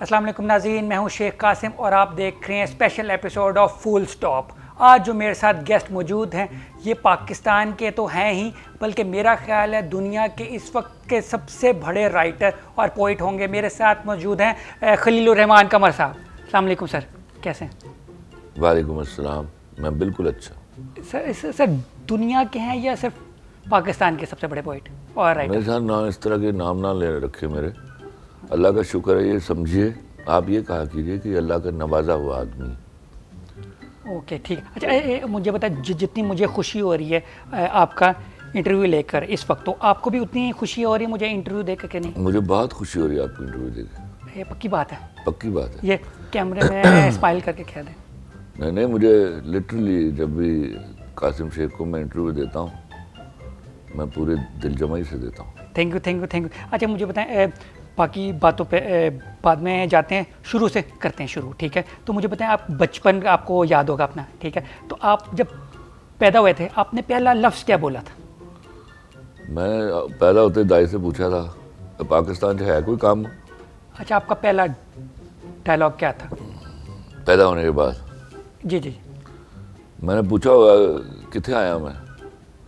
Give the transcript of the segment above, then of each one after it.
السلام علیکم ناظرین، میں ہوں شیخ قاسم اور آپ دیکھ رہے ہیں special episode of full stop. آج جو میرے ساتھ گیسٹ موجود ہیں یہ پاکستان کے تو ہیں ہی، بلکہ میرا خیال ہے دنیا کے اس وقت کے سب سے بڑے رائٹر اور پوئٹ ہوں گے۔ میرے ساتھ موجود ہیں خلیل الرحمان قمر صاحب۔ السلام علیکم سر، کیسے ہیں؟ وعلیکم السلام، میں بالکل اچھا۔ سر دنیا کے ہیں یا صرف پاکستان کے سب سے بڑے پوئٹ اور رائٹر؟ میرے ساتھ نام اس طرح کے نام نہ لے رکھے میرے، اللہ کا شکر ہے۔ یہ سمجھیے، آپ یہ کہا کیجیے کہ اللہ کا نوازا ہوا آدمی۔ اوکے ٹھیک ہے۔ اچھا مجھے بتائیں، جتنی مجھے خوشی ہو رہی ہے آپ کا انٹرویو لے کر اس وقت، تو آپ کو بھی اتنی خوشی ہو رہی ہے مجھے انٹرویو دے کر کہ نہیں؟ مجھے بہت خوشی ہو رہی ہے آپ کو انٹرویو دے کے۔ یہ پکی بات ہے؟ پکی بات ہے۔ یہ کیمرے میں اسمائل کر کے کہہ دیں۔ نہیں، مجھے لٹرلی جب بھی قاسم شیخ کو میں انٹرویو دیتا ہوں میں پورے دل جمعی سے دیتا ہوں۔ Thank you. اچھا مجھے بتائیں، باقی باتوں پہ بعد میں جاتے ہیں، شروع سے کرتے ہیں شروع، ٹھیک ہے؟ تو مجھے بتائیں، آپ بچپن آپ کو یاد ہوگا اپنا، ٹھیک ہے؟ تو آپ جب پیدا ہوئے تھے آپ نے پہلا لفظ کیا بولا تھا؟ میں پیدا ہوتے دائی سے پوچھا تھا پاکستان سے ہے کوئی کام؟ اچھا، آپ کا پہلا ڈائلاگ کیا تھا پیدا ہونے کے بعد؟ جی میں نے پوچھا ہوگا کتنے آیا میں،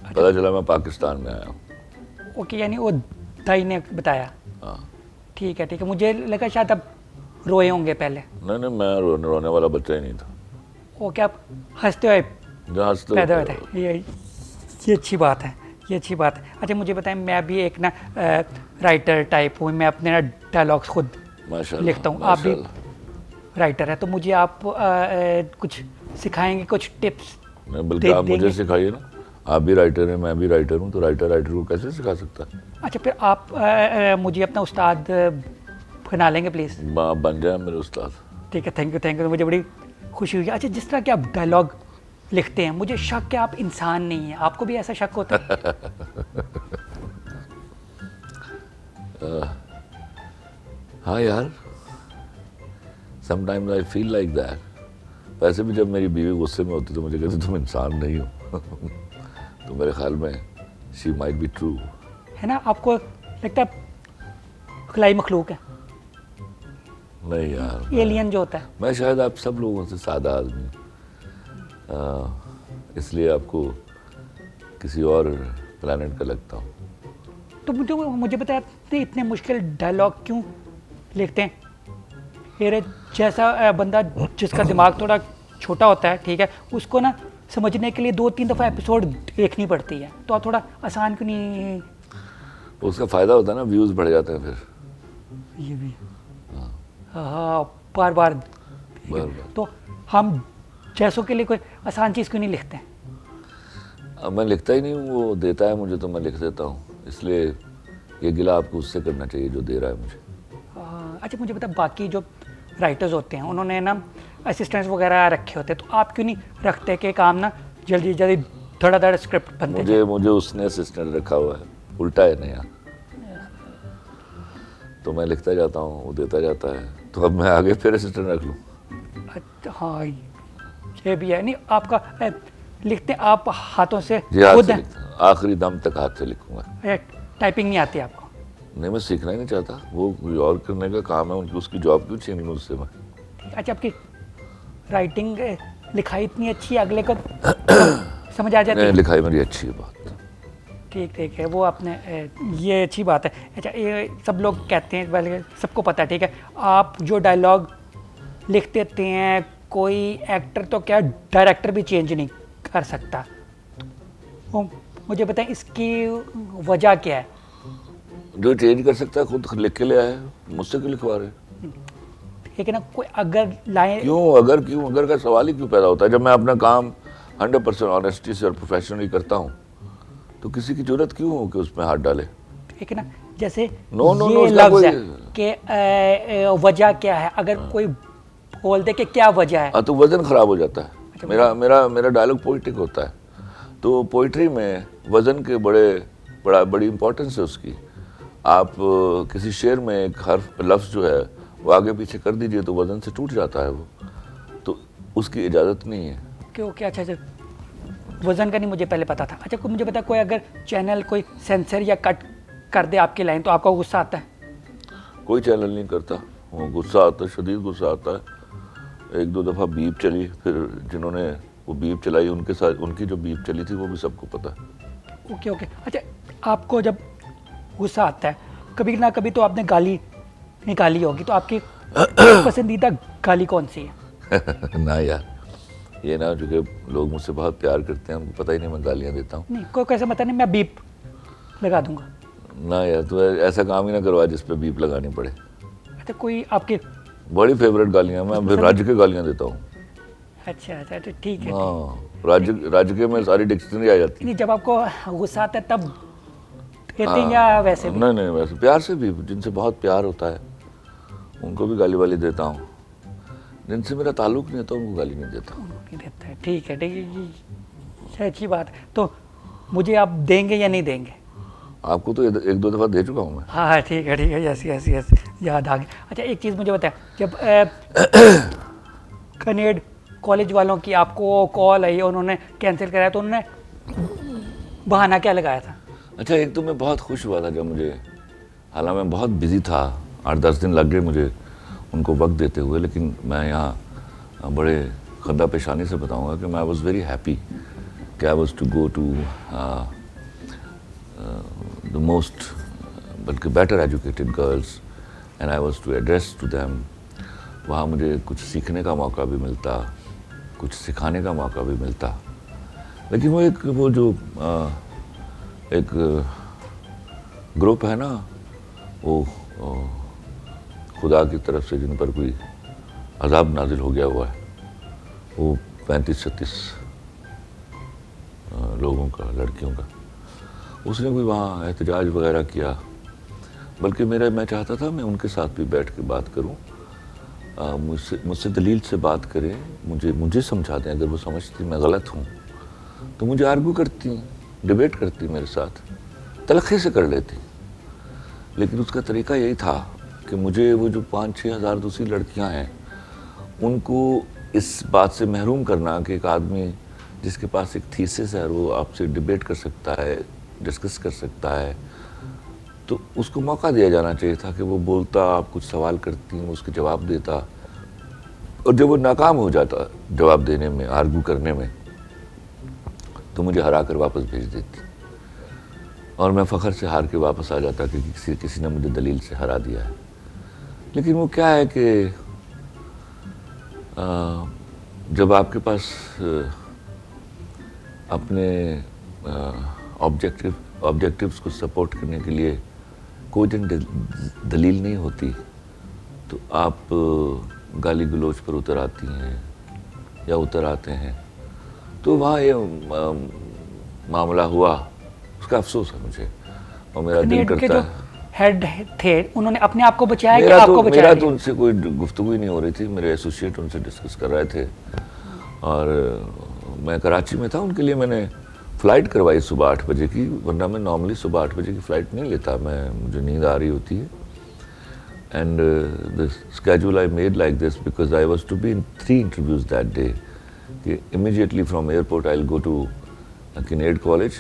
پتا چلا میں پاکستان میں آیا ہوں۔ اوکے، یعنی وہ دائی نے بتایا؟ ہاں ٹھیک ہے۔ مجھے لگا شاید آپ روئے ہوں گے پہلے۔ نہیں، میں رونے والا بچہ ہی نہیں تھا۔ اوکے، آپ ہنستے ہوئے پیدا ہوئے تھے، یہ اچھی بات ہے، یہ اچھی بات ہے۔ اچھا مجھے بتائیں، میں بھی ایک نا رائٹر ٹائپ ہوں، میں اپنے ڈائلاگس خود لکھتا ہوں، آپ بھی رائٹر ہیں، تو مجھے آپ کچھ سکھائیں گے، کچھ ٹپس؟ بلکہ آپ مجھے سکھائیے نا، آپ بھی رائٹر ہیں میں بھی رائٹر ہوں، تو رائٹر کو کیسے سکھا سکتا ہے؟ اچھا پھر آپ مجھے اپنا استاد بنا لیں گے پلیز؟ بن جائیں میرے استاد۔ ٹھیک ہے، تھینک یو، مجھے بڑی خوشی ہوئی۔ اچھا جس طرح کہ آپ ڈائلاگ لکھتے ہیں، مجھے شک کہ آپ انسان نہیں ہیں، آپ کو بھی ایسا شک ہوتا ہے؟ ہاں یار، sometimes I feel like that. ویسے بھی جب میری بیوی غصے میں ہوتی تو مجھے کہتی تم انسان نہیں ہو، تو میرے خیال میں شی مائٹ بی ٹرو، ہے نا؟ آپ کو لگتا ہے خلائی مخلوق ہے؟ نہیں یار، ایلین جو ہوتا ہے۔ میں شاید آپ سب لوگوں سے سادہ آدمی ہوں، اس لیے آپ کو کسی اور پلانٹ کا لگتا ہوں۔ تو مجھے بتائیں، اتنے مشکل ڈائلاگ کیوں لکھتے ہیں؟ میرے جیسا بندہ جس کا دماغ تھوڑا چھوٹا ہوتا ہے، ٹھیک ہے، اس کو نا سمجھنے کے لیے 2-3 دفعہ ایپیسوڈ دیکھنی پڑتی ہے، تو آپ تھوڑا آسان کیوں نہیں؟ اس کا فائدہ ہوتا ہے نا، ویوز بڑھ جاتے ہیں پھر۔ یہ بھی ہاں، بار تو ہم جیسوں کے لیے کوئی آسان چیز کیوں نہیں لکھتے ہیں؟ میں لکھتا ہی نہیں ہوں، وہ دیتا ہے مجھے تو میں لکھ دیتا ہوں، اس لیے یہ گلہ آپ کو اس سے کرنا چاہیے جو دے رہا ہے مجھے۔ اچھا مجھے بتا، باقی جو رائٹرز ہوتے ہیں انہوں نے نا اسسٹنٹس وغیرہ رکھے ہوتے ہیں، تو آپ کیوں نہیں رکھتے کہ کام نا جلدی دھڑا دھڑ اسکرپٹ بنتے ہیں؟ مجھے اس نے اسسٹنٹ رکھا ہوا ہے، الٹا ہے نیا، تو میں لکھتا جاتا ہوں، وہ دیتا جاتا ہے، تو اب میں آگے پھر اسسٹنٹ رکھ لوں۔ ہاں یہ بھی ہے، نہیں آپ کا لکھتے آپ ہاتھوں سے خود آخری دم تک ہاتھ سے لکھوں گا۔ ٹائپنگ نہیں آتی آپ کو؟ نہیں، میں سیکھنا ہی نہیں چاہتا، وہ کوئی اور کرنے کا کام ہے، اس کی جاب کیوں چھین لوں اس سے میں؟ اچھا آپ کی رائٹنگ لکھائی اتنی اچھی ہے اگلے کو سمجھ آ جاتی ہے؟ لکھائی میری اچھی ہے بات۔ ٹھیک ہے، وہ آپ نے یہ اچھی بات ہے۔ اچھا یہ سب لوگ کہتے ہیں، سب کو پتہ ہے، ٹھیک ہے، آپ جو ڈائلاگ لکھ دیتے ہیں کوئی ایکٹر تو کیا ڈائریکٹر بھی چینج نہیں کر سکتا، مجھے بتائیں اس کی وجہ کیا ہے؟ جو چینج کر سکتا ہے خود لکھ کے لے آئے، مجھ سے کیوں لکھوا رہے؟ ٹھیک ہے نا، کوئی اگر لائن اگر کا سوال ہی کیوں پیدا ہوتا ہے؟ جب میں اپنا کام 100% آنیسٹی سے اور پروفیشنلی کرتا ہوں تو کسی کی ضرورت کیوں ہو کہ اس میں ہاتھ ڈالے؟ ٹھیک ہے نا، جیسے یہ لفظ ہے کہ وجہ کیا ہے، اگر کوئی بول دے کہ کیا وجہ ہے تو وزن خراب ہو جاتا ہے۔ میرا ڈائلاگ پوئٹک ہوتا ہے، تو پوئٹری میں وزن کے بڑی امپورٹنس ہے اس کی۔ آپ کسی شعر میں ایک حرف لفظ جو ہے وہ آگے پیچھے کر دیجئے تو وزن سے ٹوٹ جاتا ہے، وہ تو اس کی اجازت نہیں ہے۔ اوکے اچھا وزن کا نہیں مجھے پہلے پتا تھا۔ اچھا مجھے بتا، کوئی اگر چینل کوئی سینسر یا کٹ کر دے آپ کی لائن تو آپ کو غصہ آتا ہے؟ کوئی چینل نہیں کرتا، وہ غصہ آتا ہے, شدید غصہ آتا ہے. ایک دو دفعہ بیپ چلی, پھر جنہوں نے وہ بیپ چلائی ان کے ساتھ ان کی جو بیپ چلی تھی وہ بھی سب کو پتہ ہے. Okay okay. اچھا, آپ کو جب غصہ آتا ہے کبھی نہ کبھی تو آپ نے گالی نکالی ہوگی, تو آپ کی پسندیدہ گالی کون سی ہے؟ نہ یار, یہ نا چونکہ لوگ مجھ سے بہت پیار کرتے ہیں, ان کو پتہ ہی نہیں میں گالیاں دیتا ہوں. نہیں, کوئی کیسے مطلب نہیں, میں بیپ لگا دوں گا. نہ یار, تو ایسا کام ہی نہ کروا جس پہ بیپ لگانی پڑے. اچھا, کوئی آپ کے بڑی فیوریٹ گالیاں, میں پھر راج کے گالیاں دیتا ہوں. اچھا اچھا تو ٹھیک ہے. ہاں, راج کے میں ساری ڈکشنری آ جاتی. نہیں, جب آپ کو غصہ آتا ہے تب دیتے ہیں یا ویسے بھی؟ نہیں ویسے پیار سے بھی, جن سے بہت پیار ہوتا ہے ان کو بھی گالی والی دیتا ہوں. جن سے میرا تعلق نہیں ہوتا ان کو گالی نہیں دیتا. نہیں دیتا ہے, ٹھیک ہے ٹھیک ہے, یہ اچھی بات ہے. تو مجھے آپ دیں گے یا نہیں دیں گے؟ آپ کو تو ایک دو دفعہ دے چکا ہوں میں. ہاں ٹھیک ہے ٹھیک ہے, یس یس یس, یاد آ گیا. اچھا, ایک چیز مجھے بتائیں, جب کنیڈ کالج والوں کی آپ کو کال آئی, انہوں نے کینسل کرایا, تو انہوں نے بہانہ کیا لگایا تھا؟ اچھا, ایک تو میں بہت خوش ہوا تھا جب مجھے, حالانکہ میں بہت بزی تھا, 8-10 دن لگ گئے مجھے ان کو وقت دیتے ہوئے, لیکن میں یہاں بڑے خندہ پیشانی سے بتاؤں گا کہ میں واز ویری ہیپی کہ I was to go to the most بلکہ better educated girls and I was to address to them. وہاں مجھے کچھ سیکھنے کا موقع بھی ملتا, کچھ سکھانے کا موقع بھی ملتا. لیکن وہ جو ایک گروپ ہے نا, وہ خدا کی طرف سے جن پر کوئی عذاب نازل ہو گیا ہوا ہے, وہ 35-36 لوگوں کا, لڑکیوں کا, اس نے کوئی وہاں احتجاج وغیرہ کیا. بلکہ میں چاہتا تھا میں ان کے ساتھ بھی بیٹھ کے بات کروں, مجھ سے دلیل سے بات کریں, مجھے سمجھا دیں. اگر وہ سمجھتی میں غلط ہوں تو مجھے آرگو کرتی, ڈیبیٹ کرتی میرے ساتھ, تلخی سے کر لیتی. لیکن اس کا طریقہ یہی تھا کہ مجھے وہ جو 5-6 ہزار دوسری لڑکیاں ہیں ان کو اس بات سے محروم کرنا کہ ایک آدمی جس کے پاس ایک تھیسس ہے وہ آپ سے ڈیبیٹ کر سکتا ہے, ڈسکس کر سکتا ہے, تو اس کو موقع دیا جانا چاہیے تھا کہ وہ بولتا, آپ کچھ سوال کرتی, اس کے جواب دیتا, اور جب وہ ناکام ہو جاتا جواب دینے میں, آرگو کرنے میں, تو مجھے ہرا کر واپس بھیج دیتی, اور میں فخر سے ہار کے واپس آ جاتا کہ کسی نے مجھے دلیل سے ہرا دیا ہے. لیکن وہ کیا ہے کہ جب آپ کے پاس اپنے آبجیکٹیوز کو سپورٹ کرنے کے لیے کوئی دلیل نہیں ہوتی, تو آپ گالی گلوچ پر اتر آتی ہیں یا اتر آتے ہیں. تو وہاں یہ معاملہ ہوا, اس کا افسوس ہے مجھے, اور میرا دل کرتا ہے. ہیڈ تھے, انہوں نے اپنے آپ کو بچایا کہ آپ کو بچایا؟ میرا تو ان سے کوئی گفتگو ہی نہیں ہو رہی تھی, میرے ایسوسیٹ ان سے ڈسکس کر رہے تھے, اور میں کراچی میں تھا. ان کے لیے میں نے فلائٹ کروائی صبح 8 بجے کی, ورنہ میں نارملی صبح 8 بجے کی فلائٹ نہیں لیتا, مجھے نیند آ رہی ہوتی ہے. And the schedule I made like this because I was to be in 3 interviews that day. Immediately from airport I'll go to Kinnaird College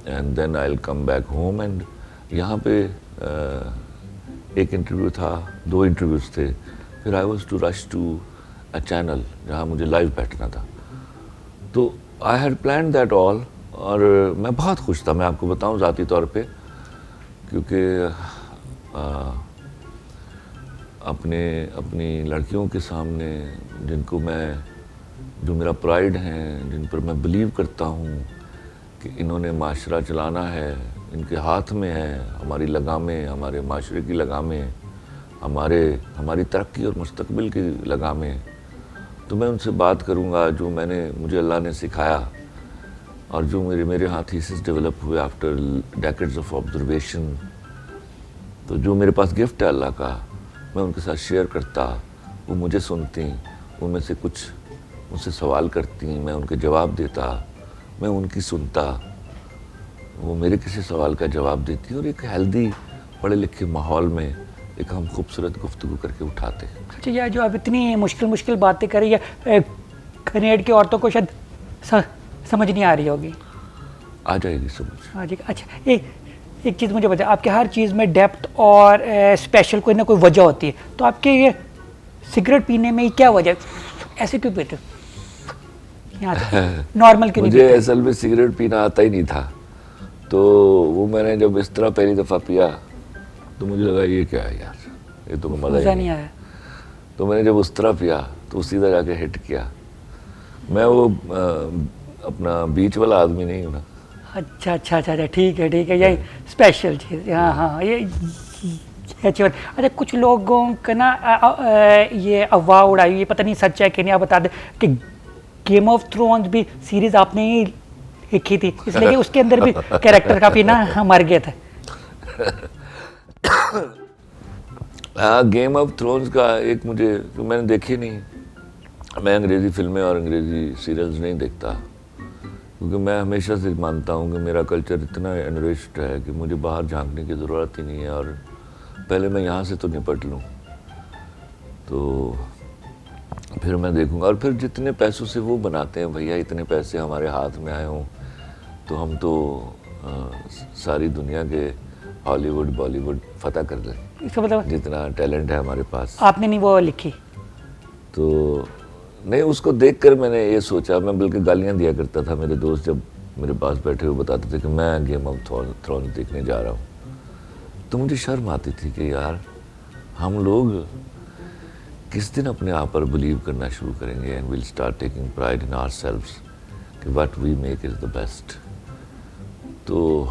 and then I'll come back home, and یہاں پہ ایک interview تھا, 2 interviews تھے, پھر I was to rush to a channel جہاں مجھے live بیٹھنا تھا. تو I had planned that all, اور میں بہت خوش تھا, میں آپ کو بتاؤں ذاتی طور پہ, کیونکہ اپنی لڑکیوں کے سامنے جن کو جو میرا پرائڈ ہیں, جن پر میں بلیو کرتا ہوں کہ انہوں نے معاشرہ چلانا ہے, ان کے ہاتھ میں ہے ہماری لگامیں, ہمارے معاشرے کی لگامیں, ہماری ترقی اور مستقبل کی لگامیں, تو میں ان سے بات کروں گا جو مجھے اللہ نے سکھایا, اور جو میرے ہاں تھیسس ڈیولپ ہوئے آفٹر ڈیکیڈز آف آبزرویشن. تو جو میرے پاس گفٹ ہے اللہ کا, میں ان کے ساتھ شیئر کرتا, وہ مجھے سنتی, ان میں سے کچھ مجھ سے سوال کرتی, میں ان کے جواب دیتا, میں ان کی سنتا, وہ میرے کسی سوال کا جواب دیتی, اور ایک ہیلدی پڑھے لکھے ماحول میں ایک ہم خوبصورت گفتگو کر کے اٹھاتے. اچھا, یہ جو اب اتنی مشکل باتیں کر رہی ہے, کنیڈ کی عورتوں کو شاید سمجھ نہیں آ رہی ہوگی. آ جائے گی سمجھ. اچھا, ایک چیز مجھے بتائیں, آپ کے ہر چیز میں ڈیپتھ اور اسپیشل کوئی نہ کوئی وجہ ہوتی ہے, تو آپ کے یہ سگریٹ پینے میں کیا وجہ ہے, ایسے کیوں پیتے ہو, نارمل کیوں نہیں مجھے پیتے؟ اصل میں سگریٹ پینا آتا ہی نہیں تھا, تو وہ میں نے جب اس طرح پہلی دفعہ پیا تو مجھے لگا یہ کیا ہے یار, یہ تو مزہ ہی نہیں آیا. تو میں نے جب اس طرح پیا تو سیدھا جا کے ہٹ کیا. میں وہ اپنا بیچ والا آدمی نہیں ہوں نا. اچھا اچھا اچھا اچھا, ٹھیک ہے ٹھیک ہے, یہی اسپیشل چیز. ہاں ہاں, یہ اچھی بات. اچھا, کچھ لوگوں کا نا یہ افواہ اڑائی, یہ پتہ نہیں سچ ہے کہ نہیں, آپ بتا دیں کہ گیم آف تھرونز بھی سیریز آپ نے ہی لکھی تھی, اس لیے کہ اس کے اندر بھی کیریکٹر کافی نا مر گئے تھے. ہاں, گیم آف تھرونز کا ایک مجھے, میں نے دیکھی نہیں, میں انگریزی فلمیں اور انگریزی سیریلز نہیں دیکھتا, کیونکہ میں ہمیشہ سے مانتا ہوں کہ میرا کلچر اتنا انریچڈ ہے کہ مجھے باہر جھانکنے کی ضرورت ہی نہیں ہے, اور پہلے میں یہاں سے تو نپٹ لوں تو پھر میں دیکھوں گا. اور پھر جتنے پیسوں سے وہ بناتے ہیں, بھیا اتنے پیسے ہمارے ہاتھ میں آئے ہوں تو ہم تو ساری دنیا کے ہالی ووڈ بالی ووڈ فتح کر لیں, اس کا مطلب جتنا ٹیلنٹ ہے ہمارے پاس. آپ نے نہیں وہ لکھی؟ تو نہیں, اس کو دیکھ کر میں نے یہ سوچا, میں بلکہ گالیاں دیا کرتا تھا, میرے دوست جب میرے پاس بیٹھے ہوئے بتاتے تھے کہ میں گیم آف تھرونز دیکھنے جا رہا ہوں, تو مجھے شرم آتی تھی کہ یار ہم لوگ کس دن اپنے آپ پر بلیو کرنا شروع کریں گے, and we'll start taking pride in our سیلفس کہ what we make is the best. تو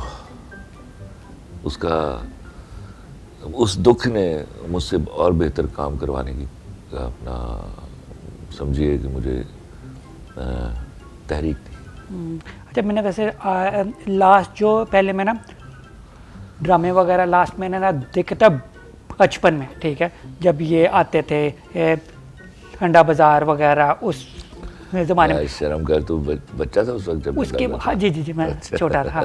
اس دکھ نے مجھ سے اور بہتر کام کروانے کی اپنا سمجھیے کہ مجھے تحریک دی. اچھا, میں نے ویسے لاسٹ جو پہلے میں نا ڈرامے وغیرہ لاسٹ میں نے نا دیکھا تھا بچپن میں, ٹھیک ہے, جب یہ آتے تھے انڈا بازار وغیرہ اس زمانے میں. شرم کر, تو بچہ تھا اس وقت جب اس کے ہاں جی جی جی میں چھوٹا تھا.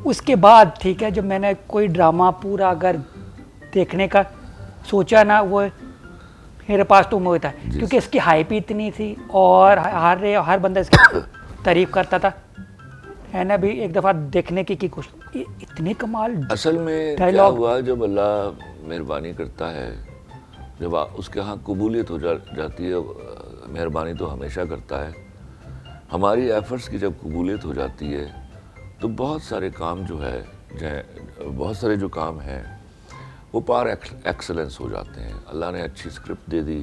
اس کے بعد ٹھیک ہے, جب میں نے کوئی ڈرامہ پورا اگر دیکھنے کا سوچا نا, وہ میرے پاس تو ہوتا ہے, کیونکہ اس کی ہائپ ہی اتنی تھی اور ہر بندہ اس کی تعریف کرتا تھا, ہے نا. بھی ایک دفعہ دیکھنے کی کوشش, اتنے کمال اصل میں کیا ہوا, جب اللہ مہربانی کرتا ہے, جب اس کے ہاں قبولیت ہو جاتی ہے, مہربانی تو ہمیشہ کرتا ہے, ہماری ایفرٹس کی جب قبولیت ہو جاتی ہے تو بہت سارے کام جو ہے, بہت سارے جو کام ہیں وہ پار ایکسلنس ہو جاتے ہیں. اللہ نے اچھی اسکرپٹ دے دی,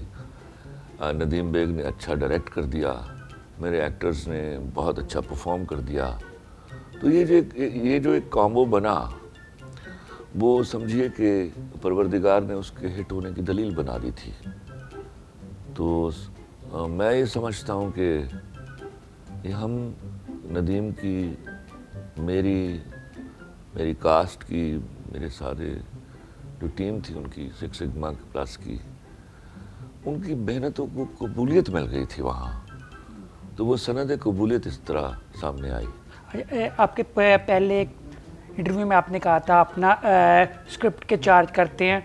ندیم بیگ نے اچھا ڈائریکٹ کر دیا, میرے ایکٹرز نے بہت اچھا پرفارم کر دیا, تو یہ جو ایک کامبو بنا, وہ سمجھیے کہ پروردگار نے اس کے ہٹ ہونے کی دلیل بنا دی تھی. تو میں یہ سمجھتا ہوں کہ یہ ہم ندیم کی, میری کاسٹ کی, میرے سارے جو ٹیم تھی ان کی, سکس سگما پلس کی, ان کی محنتوں کو قبولیت مل گئی تھی وہاں, تو وہ سند قبولیت اس طرح سامنے آئی. آپ کے پہلے ایک انٹرویو میں آپ نے کہا تھا اپنا اسکرپٹ کے چارج کرتے ہیں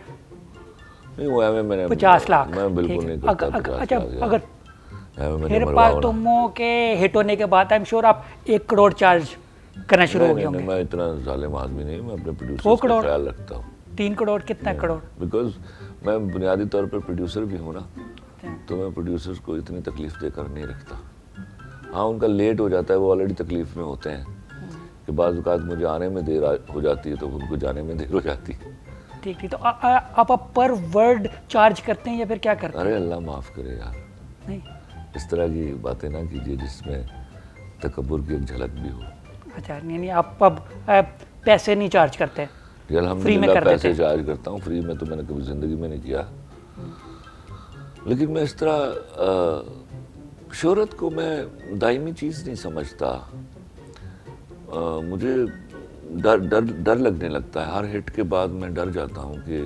نہیں, وہ میں نے 50 لاکھ. میں بالکل نہیں کرتا. اچھا, اگر میرے پاس تموں کے ہٹ ہونے کے بعد آئی ایم شیور آپ 1 کروڑ چارج کرنا شروع ہو گئے ہوں گے. میں اتنا ظالم آدمی نہیں, میں اپنے پروڈیوسر کا خیال رکھتا ہوں. 3 کروڑ کتنا کروڑ؟ بیکاز میں بنیادی طور پر پروڈیوسر بھی ہوں نا, تو میں پروڈیوسرز کو اتنی تکلیف دے کر نہیں رکھتا. ہاں, ان کا لیٹ ہو جاتا ہے, وہ آلریڈی تکلیف میں ہوتے ہیں کہ بعض اوقات مجھے آنے میں دیر ہو جاتی ہے تو ان کو جانے میں دیر ہو جاتی ہے. ٹھیک ٹھیک, تو آپ پر ورڈ چارج کرتے ہیں یا پھر کیا کرتے ہیں؟ ارے اللہ معاف کرے یار, نہیں اس طرح کی باتیں نہ کیجیے جس میں تکبر کی ایک جھلک بھی ہو. اچھا, نہیں آپ اب پیسے نہیں چارج کرتے؟ الحمدللہ پیسے چارج کرتا ہوں, فری میں تو میں نے کبھی زندگی میں نہیں کیا, لیکن میں اس طرح شہرت کو میں دائمی چیز نہیں سمجھتا. مجھے ڈر لگنے لگتا ہے, ہر ہٹ کے بعد میں ڈر جاتا ہوں کہ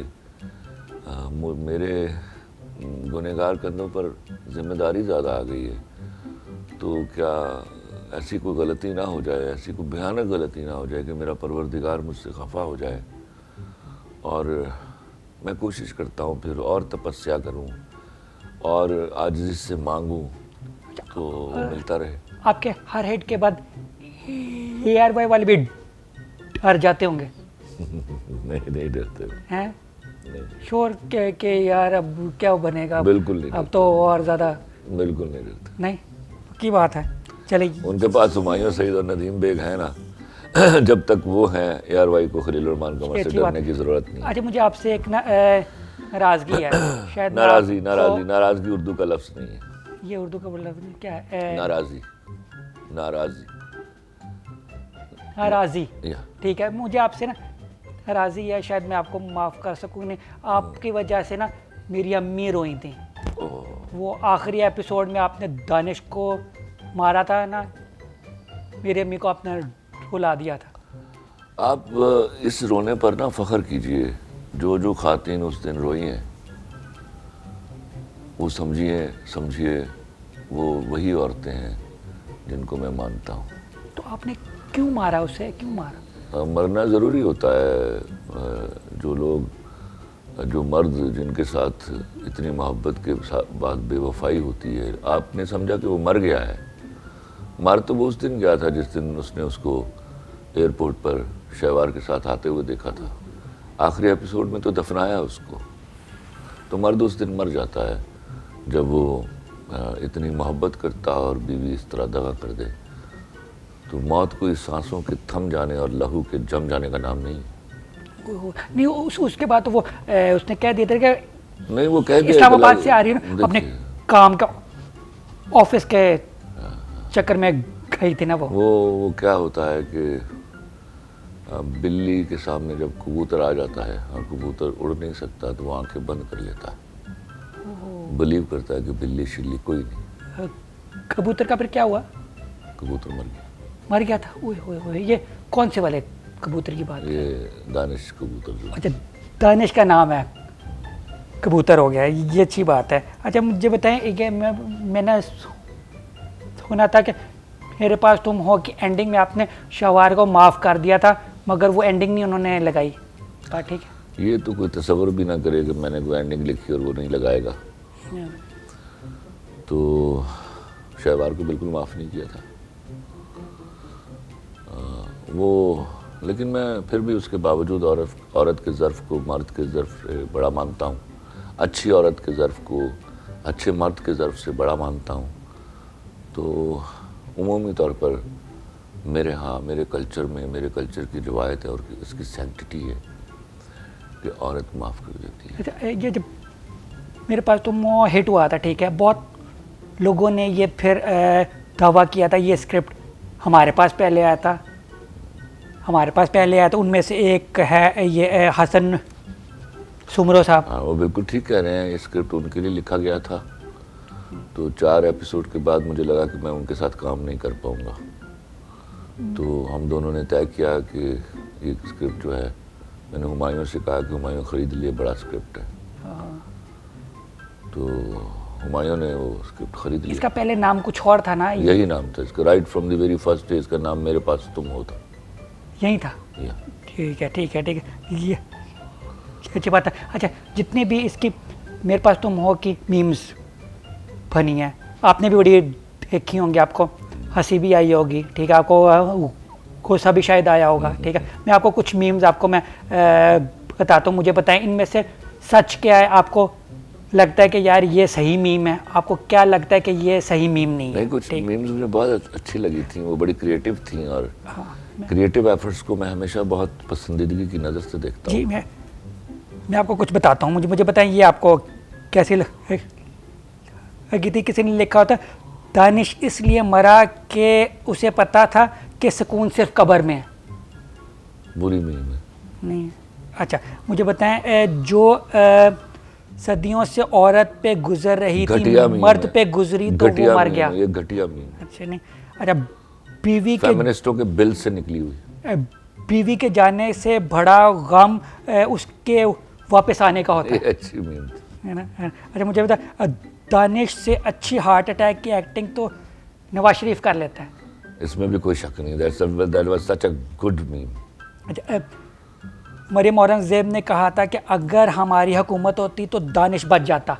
میرے گنہگار کندھوں پر ذمہ داری زیادہ آ گئی ہے, تو کیا ایسی کوئی غلطی نہ ہو جائے, ایسی کوئی بھیانک غلطی نہ ہو جائے کہ میرا پروردگار مجھ سے خفا ہو جائے. اور میں کوشش کرتا ہوں پھر اور تپسیا کروں اور عاجزی سے مانگوں تو ملتا رہے. آپ کے ہر ہٹ کے بعد ARY والے بھی ڈر جاتے ہوں گے؟ نہیں ڈرتے ہیں نہیں، شور کہ یار اب کیا بنے گا، بالکل نہیں اب تو اور زیادہ بالکل نہیں ڈرتے. نہیں کی بات ہے. چلے ان کے پاس ہمایوں سعید اور ندیم بیگ ہیں نا، جب تک وہ ہیں اے آر وائی کو خلیل الرحمان قمر سے ڈرنے کی ضرورت نہیں. اچھا مجھے آپ سے ایک ناراضگی ہے شاید. ناراضگی اردو کا لفظ نہیں ہے. یہ اردو کا لفظ کیا ہے؟ ناراضی. ٹھیک ہے، مجھے آپ سے نا ناراضی ہے، شاید میں آپ کو معاف کر سکوں. نہیں، آپ کی وجہ سے نا میری امی روئی تھیں. وہ آخری ایپیسوڈ میں آپ نے دانش کو مارا تھا نا، میری امی کو آپ نے رلا دیا تھا. آپ اس رونے پر نا فخر کیجئے. جو خواتین اس دن روئی ہیں وہ سمجھیے وہ وہی عورتیں ہیں جن کو میں مانتا ہوں. تو آپ نے کیوں مارا اسے؟ کیوں مارا؟ مرنا ضروری ہوتا ہے. جو مرد جن کے ساتھ اتنی محبت کے بعد بے وفائی ہوتی ہے، آپ نے سمجھا کہ وہ مر گیا ہے. مر تو وہ اس دن گیا تھا جس دن اس نے اس کو ایئرپورٹ پر شہوار کے ساتھ آتے ہوئے دیکھا تھا. آخری ایپیسوڈ میں تو دفنایا اس کو. تو مرد اس دن مر جاتا ہے جب وہ اتنی محبت کرتا اور بیوی اس طرح دغا کر دے. تو موت کوئی سانسوں کے تھم جانے اور لہو کے جم جانے کا نام نہیں. نہیں اس کے بعد تو وہ اس نے کہہ دیا تھا کہ نہیں، وہ کہہ دیا اسلام آباد سے آ رہی ہے نا، اپنے کام کا آفس کے چکر میں گئی تھی نا. وہ کیا ہوتا ہے کہ بلی کے سامنے جب کبوتر آ جاتا ہے اور کبوتر اڑ نہیں سکتا تو وہ آنکھیں بند کر لیتا ہے. بلیو کرتا ہے کہ بلی شلی کوئی نہیں. کبوتر کا پھر کیا ہوا؟ کبوتر مر گیا تھا. اوئے یہ کون سے والے کبوتر کی بات؟ یہ دانش کبوتر. اچھا دانش کا نام ہے، کبوتر ہو گیا، یہ اچھی بات ہے. اچھا مجھے بتائیں کہ میں نے سنا تھا کہ میرے پاس تم ہو کہ اینڈنگ میں آپ نے شہوار کو معاف کر دیا تھا، مگر وہ اینڈنگ نہیں انہوں نے لگائی. ٹھیک ہے، یہ تو کوئی تصور بھی نہ کرے کہ میں نے کوئی اینڈنگ لکھی اور وہ نہیں لگائے گا. تو شہوار کو بالکل معاف نہیں کیا تھا وہ. لیکن میں پھر بھی اس کے باوجود عورت کے ظرف کو مرد کے ظرف سے بڑا مانتا ہوں. اچھی عورت کے ظرف کو اچھے مرد کے ظرف سے بڑا مانتا ہوں. تو عمومی طور پر میرے کلچر کی روایت ہے اور اس کی سینکٹیٹی ہے کہ عورت معاف کر دیتی ہے. اچھا یہ جب میرے پاس تو ہٹ ہوا تھا، ٹھیک ہے، بہت لوگوں نے یہ پھر دعویٰ کیا تھا یہ اسکرپٹ ہمارے پاس پہلے آیا تھا. ان میں سے ایک ہے یہ حسن سمرو صاحب. ہاں وہ بالکل ٹھیک کہہ رہے ہیں. یہ اسکرپٹ ان کے لیے لکھا گیا تھا. تو 4 ایپیسوڈ کے بعد مجھے لگا کہ میں ان کے ساتھ کام نہیں کر پاؤں گا. تو ہم دونوں نے طے کیا کہ یہ اسکرپٹ جو ہے، میں نے ہمایوں سے کہا کہ ہمایوں خرید لیے، بڑا اسکرپٹ ہے. تو ہمایوں نے وہ اسکرپٹ خرید لیا. اس کا پہلے نام کچھ اور تھا نا؟ یہی نام تھا اس کا. Right from the very first day اس کا نام میرے پاس تم ہو تھا. یہی تھا. ٹھیک ہے یہ اچھی بات ہے. اچھا جتنے بھی اس کی میرے پاس تم ہو کی میمز بنی ہیں، آپ نے بھی بڑی دیکھی ہوں گی، آپ کو ہنسی بھی آئی ہوگی، ٹھیک ہے، آپ کو غصہ بھی شاید آیا ہوگا. ٹھیک ہے، میں آپ کو کچھ میمز آپ کو میں بتاتا ہوں. مجھے بتائیں ان میں سے سچ کیا ہے. آپ کو لگتا ہے کہ یار یہ صحیح میم ہے؟ آپ کو کیا لگتا ہے کہ یہ صحیح میم نہیں ہے؟ کچھ میمز مجھے بہت اچھی لگی تھیں، وہ بڑی کریٹیو تھیں اور کریٹیو ایفرٹس کو میں ہمیشہ بہت پسندیدگی کی نظر سے دیکھتا ہوں. جی میں آپ کو کچھ بتاتا ہوں. مجھے بتائیں یہ آپ کو کیسی لگی تھی؟ کسی نے لکھا ہوتا دانش اس لیے مرا کہ اسے پتا تھا کہ سکون صرف قبر میں ہے. بری میم ہے. نہیں. اچھا مجھے بتائیں جو صدیوں سے عورت پہ گزر رہی تھی مرد پہ گزری تو وہ مر گیا. یہ گھٹیا میم. اچھا نہیں. اچھا بیوی کے فیمنسٹوں کے بل سے نکلی ہوئی. بیوی کے جانے سے بڑا غم اس کے واپس آنے کا ہوتا ہے. اچھی میم ہے نا. اچھا مجھے بتا دانش سے اچھی ہارٹ اٹیک کی ایکٹنگ تو نواز شریف کر لیتا ہے. اس میں بھی کوئی شک نہیں. That was such a good meme. اچھا مریم اورنگزیب نے کہا تھا کہ اگر ہماری حکومت ہوتی تو دانش بچ جاتا.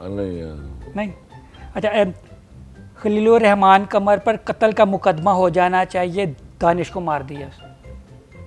نہیں. اچھا خلیل الرحمان قمر پر قتل کا مقدمہ ہو جانا چاہیے، دانش کو مار دیا.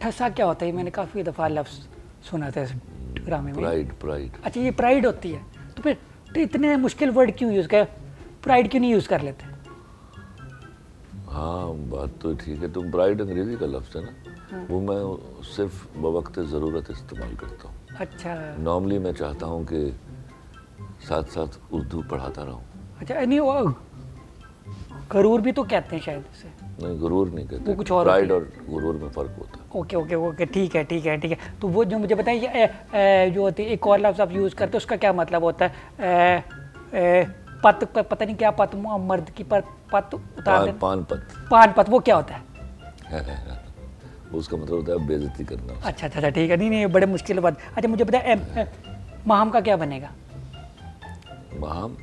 ٹھسا کیا ہوتا ہے؟ میں نے کافی دفعہ لفظ سنا تھا اس ڈرامے میں. پرائڈ. اچھا یہ پرائڈ ہوتی ہے. تو پھر تو اتنے مشکل ورڈ کیوں یوز کر، پرائڈ کیوں نہیں یوز کر لیتے؟ ہاں بات تو ٹھیک ہے. تم پرائڈ انگریزی کا لفظ ہے نا، وہ میں صرف بوقت ضرورت استعمال کرتا ہوں. اچھا نارملی میں چاہتا ہوں کہ ساتھ ساتھ اردو پڑھاتا رہوں. اچھا نہیں وہ غرور بھی تو کہتے ہیں شاید اسے. نہیں غرور نہیں کہتے، وہ کچھ اور پرائڈ اور غرور میں فرق ہوتا ہے. اوکے اوکے اوکے ٹھیک ہے ٹھیک ہے ٹھیک ہے. تو وہ جو مجھے بتائیے جو ہوتی ہے ایک اور لفظ آپ یوز کرتے ہیں، اس کا کیا مطلب ہوتا ہے؟ پت، پتہ نہیں کیا پت، مرد کی پت اتار دینا. پان پت، وہ کیا ہوتا ہے؟ اس کا مطلب ہوتا ہے بے عزتی کرنا. اچھا اچھا ٹھیک ہے. نہیں بڑے مشکل بات. اچھا مجھے بتائیں ماہم کا کیا بنے گا؟ ماہم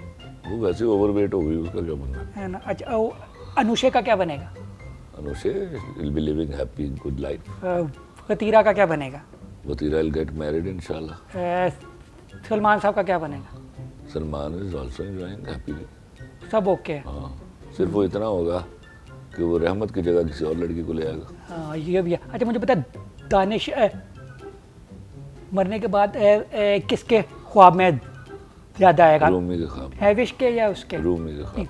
وہ ویسے اوور ویٹ ہو گئی، اس کا کیا بننا ہے نا. اچھا انوشے کا کیا بنے گا؟ Anousheh will be living happy good life. وطیرہ کا کیا بنے گا؟ وطیرہ will get married انشاءاللہ. سلمان صاحب کا کیا بنے گا؟ Salman is also enjoying happily. سب اوکے. ہاں صرف وہ اتنا ہوگا کہ وہ رحمت کی جگہ کسی اور لڑکی کو لے آئے گا. ہاں یہ بھی ہے. اچھا مجھے بتا دانش مرنے کے بعد کس کے خواب میں زیادہ آئے گا؟ رومی کے خواب. ہیوش کے یا اس کے؟ رومی کے خواب.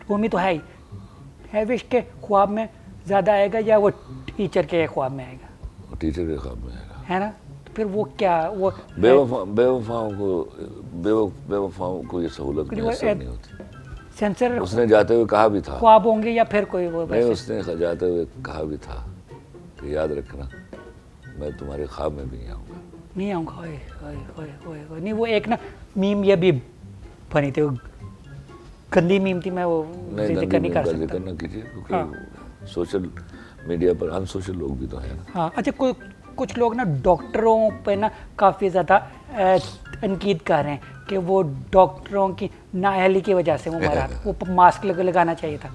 رومی تو ہے ہی. ہیوش کے خواب میں زیادہ آئے گا یا وہ ٹیچر کے خواب میں آئے گا؟ وہ ٹیچر کے خواب میں آئے گا. ہے نا. تو پھر وہ کیا وہ بے وفاؤں کو یہ سہولت میسر نہیں ہوتی. سینسر اس نے جاتے ہوئے کہا بھی تھا. خواب ہوں گے یا پھر کوئی وہ؟ نہیں اس نے جاتے ہوئے کہا بھی تھا کہ یاد رکھنا میں تمہارے خواب میں بھی نہیں آؤں گا. نہیں آؤں گا. نہیں وہ ایک نا میم یہ بھی بنی تھی، گندی میم تھی، میں وہ ذکر نہیں کر سکتا. ذکر نہ کیجیے کیونکہ سوشل میڈیا پر ان سوشل لوگ بھی تو ہیں. ہاں اچھا کچھ لوگ نا ڈاکٹروں پہ نا کافی زیادہ تنقید کر رہے ہیں کہ وہ ڈاکٹروں کی نااہلی کی وجہ سے وہ مرا، وہ ماسک لگانا چاہیے تھا.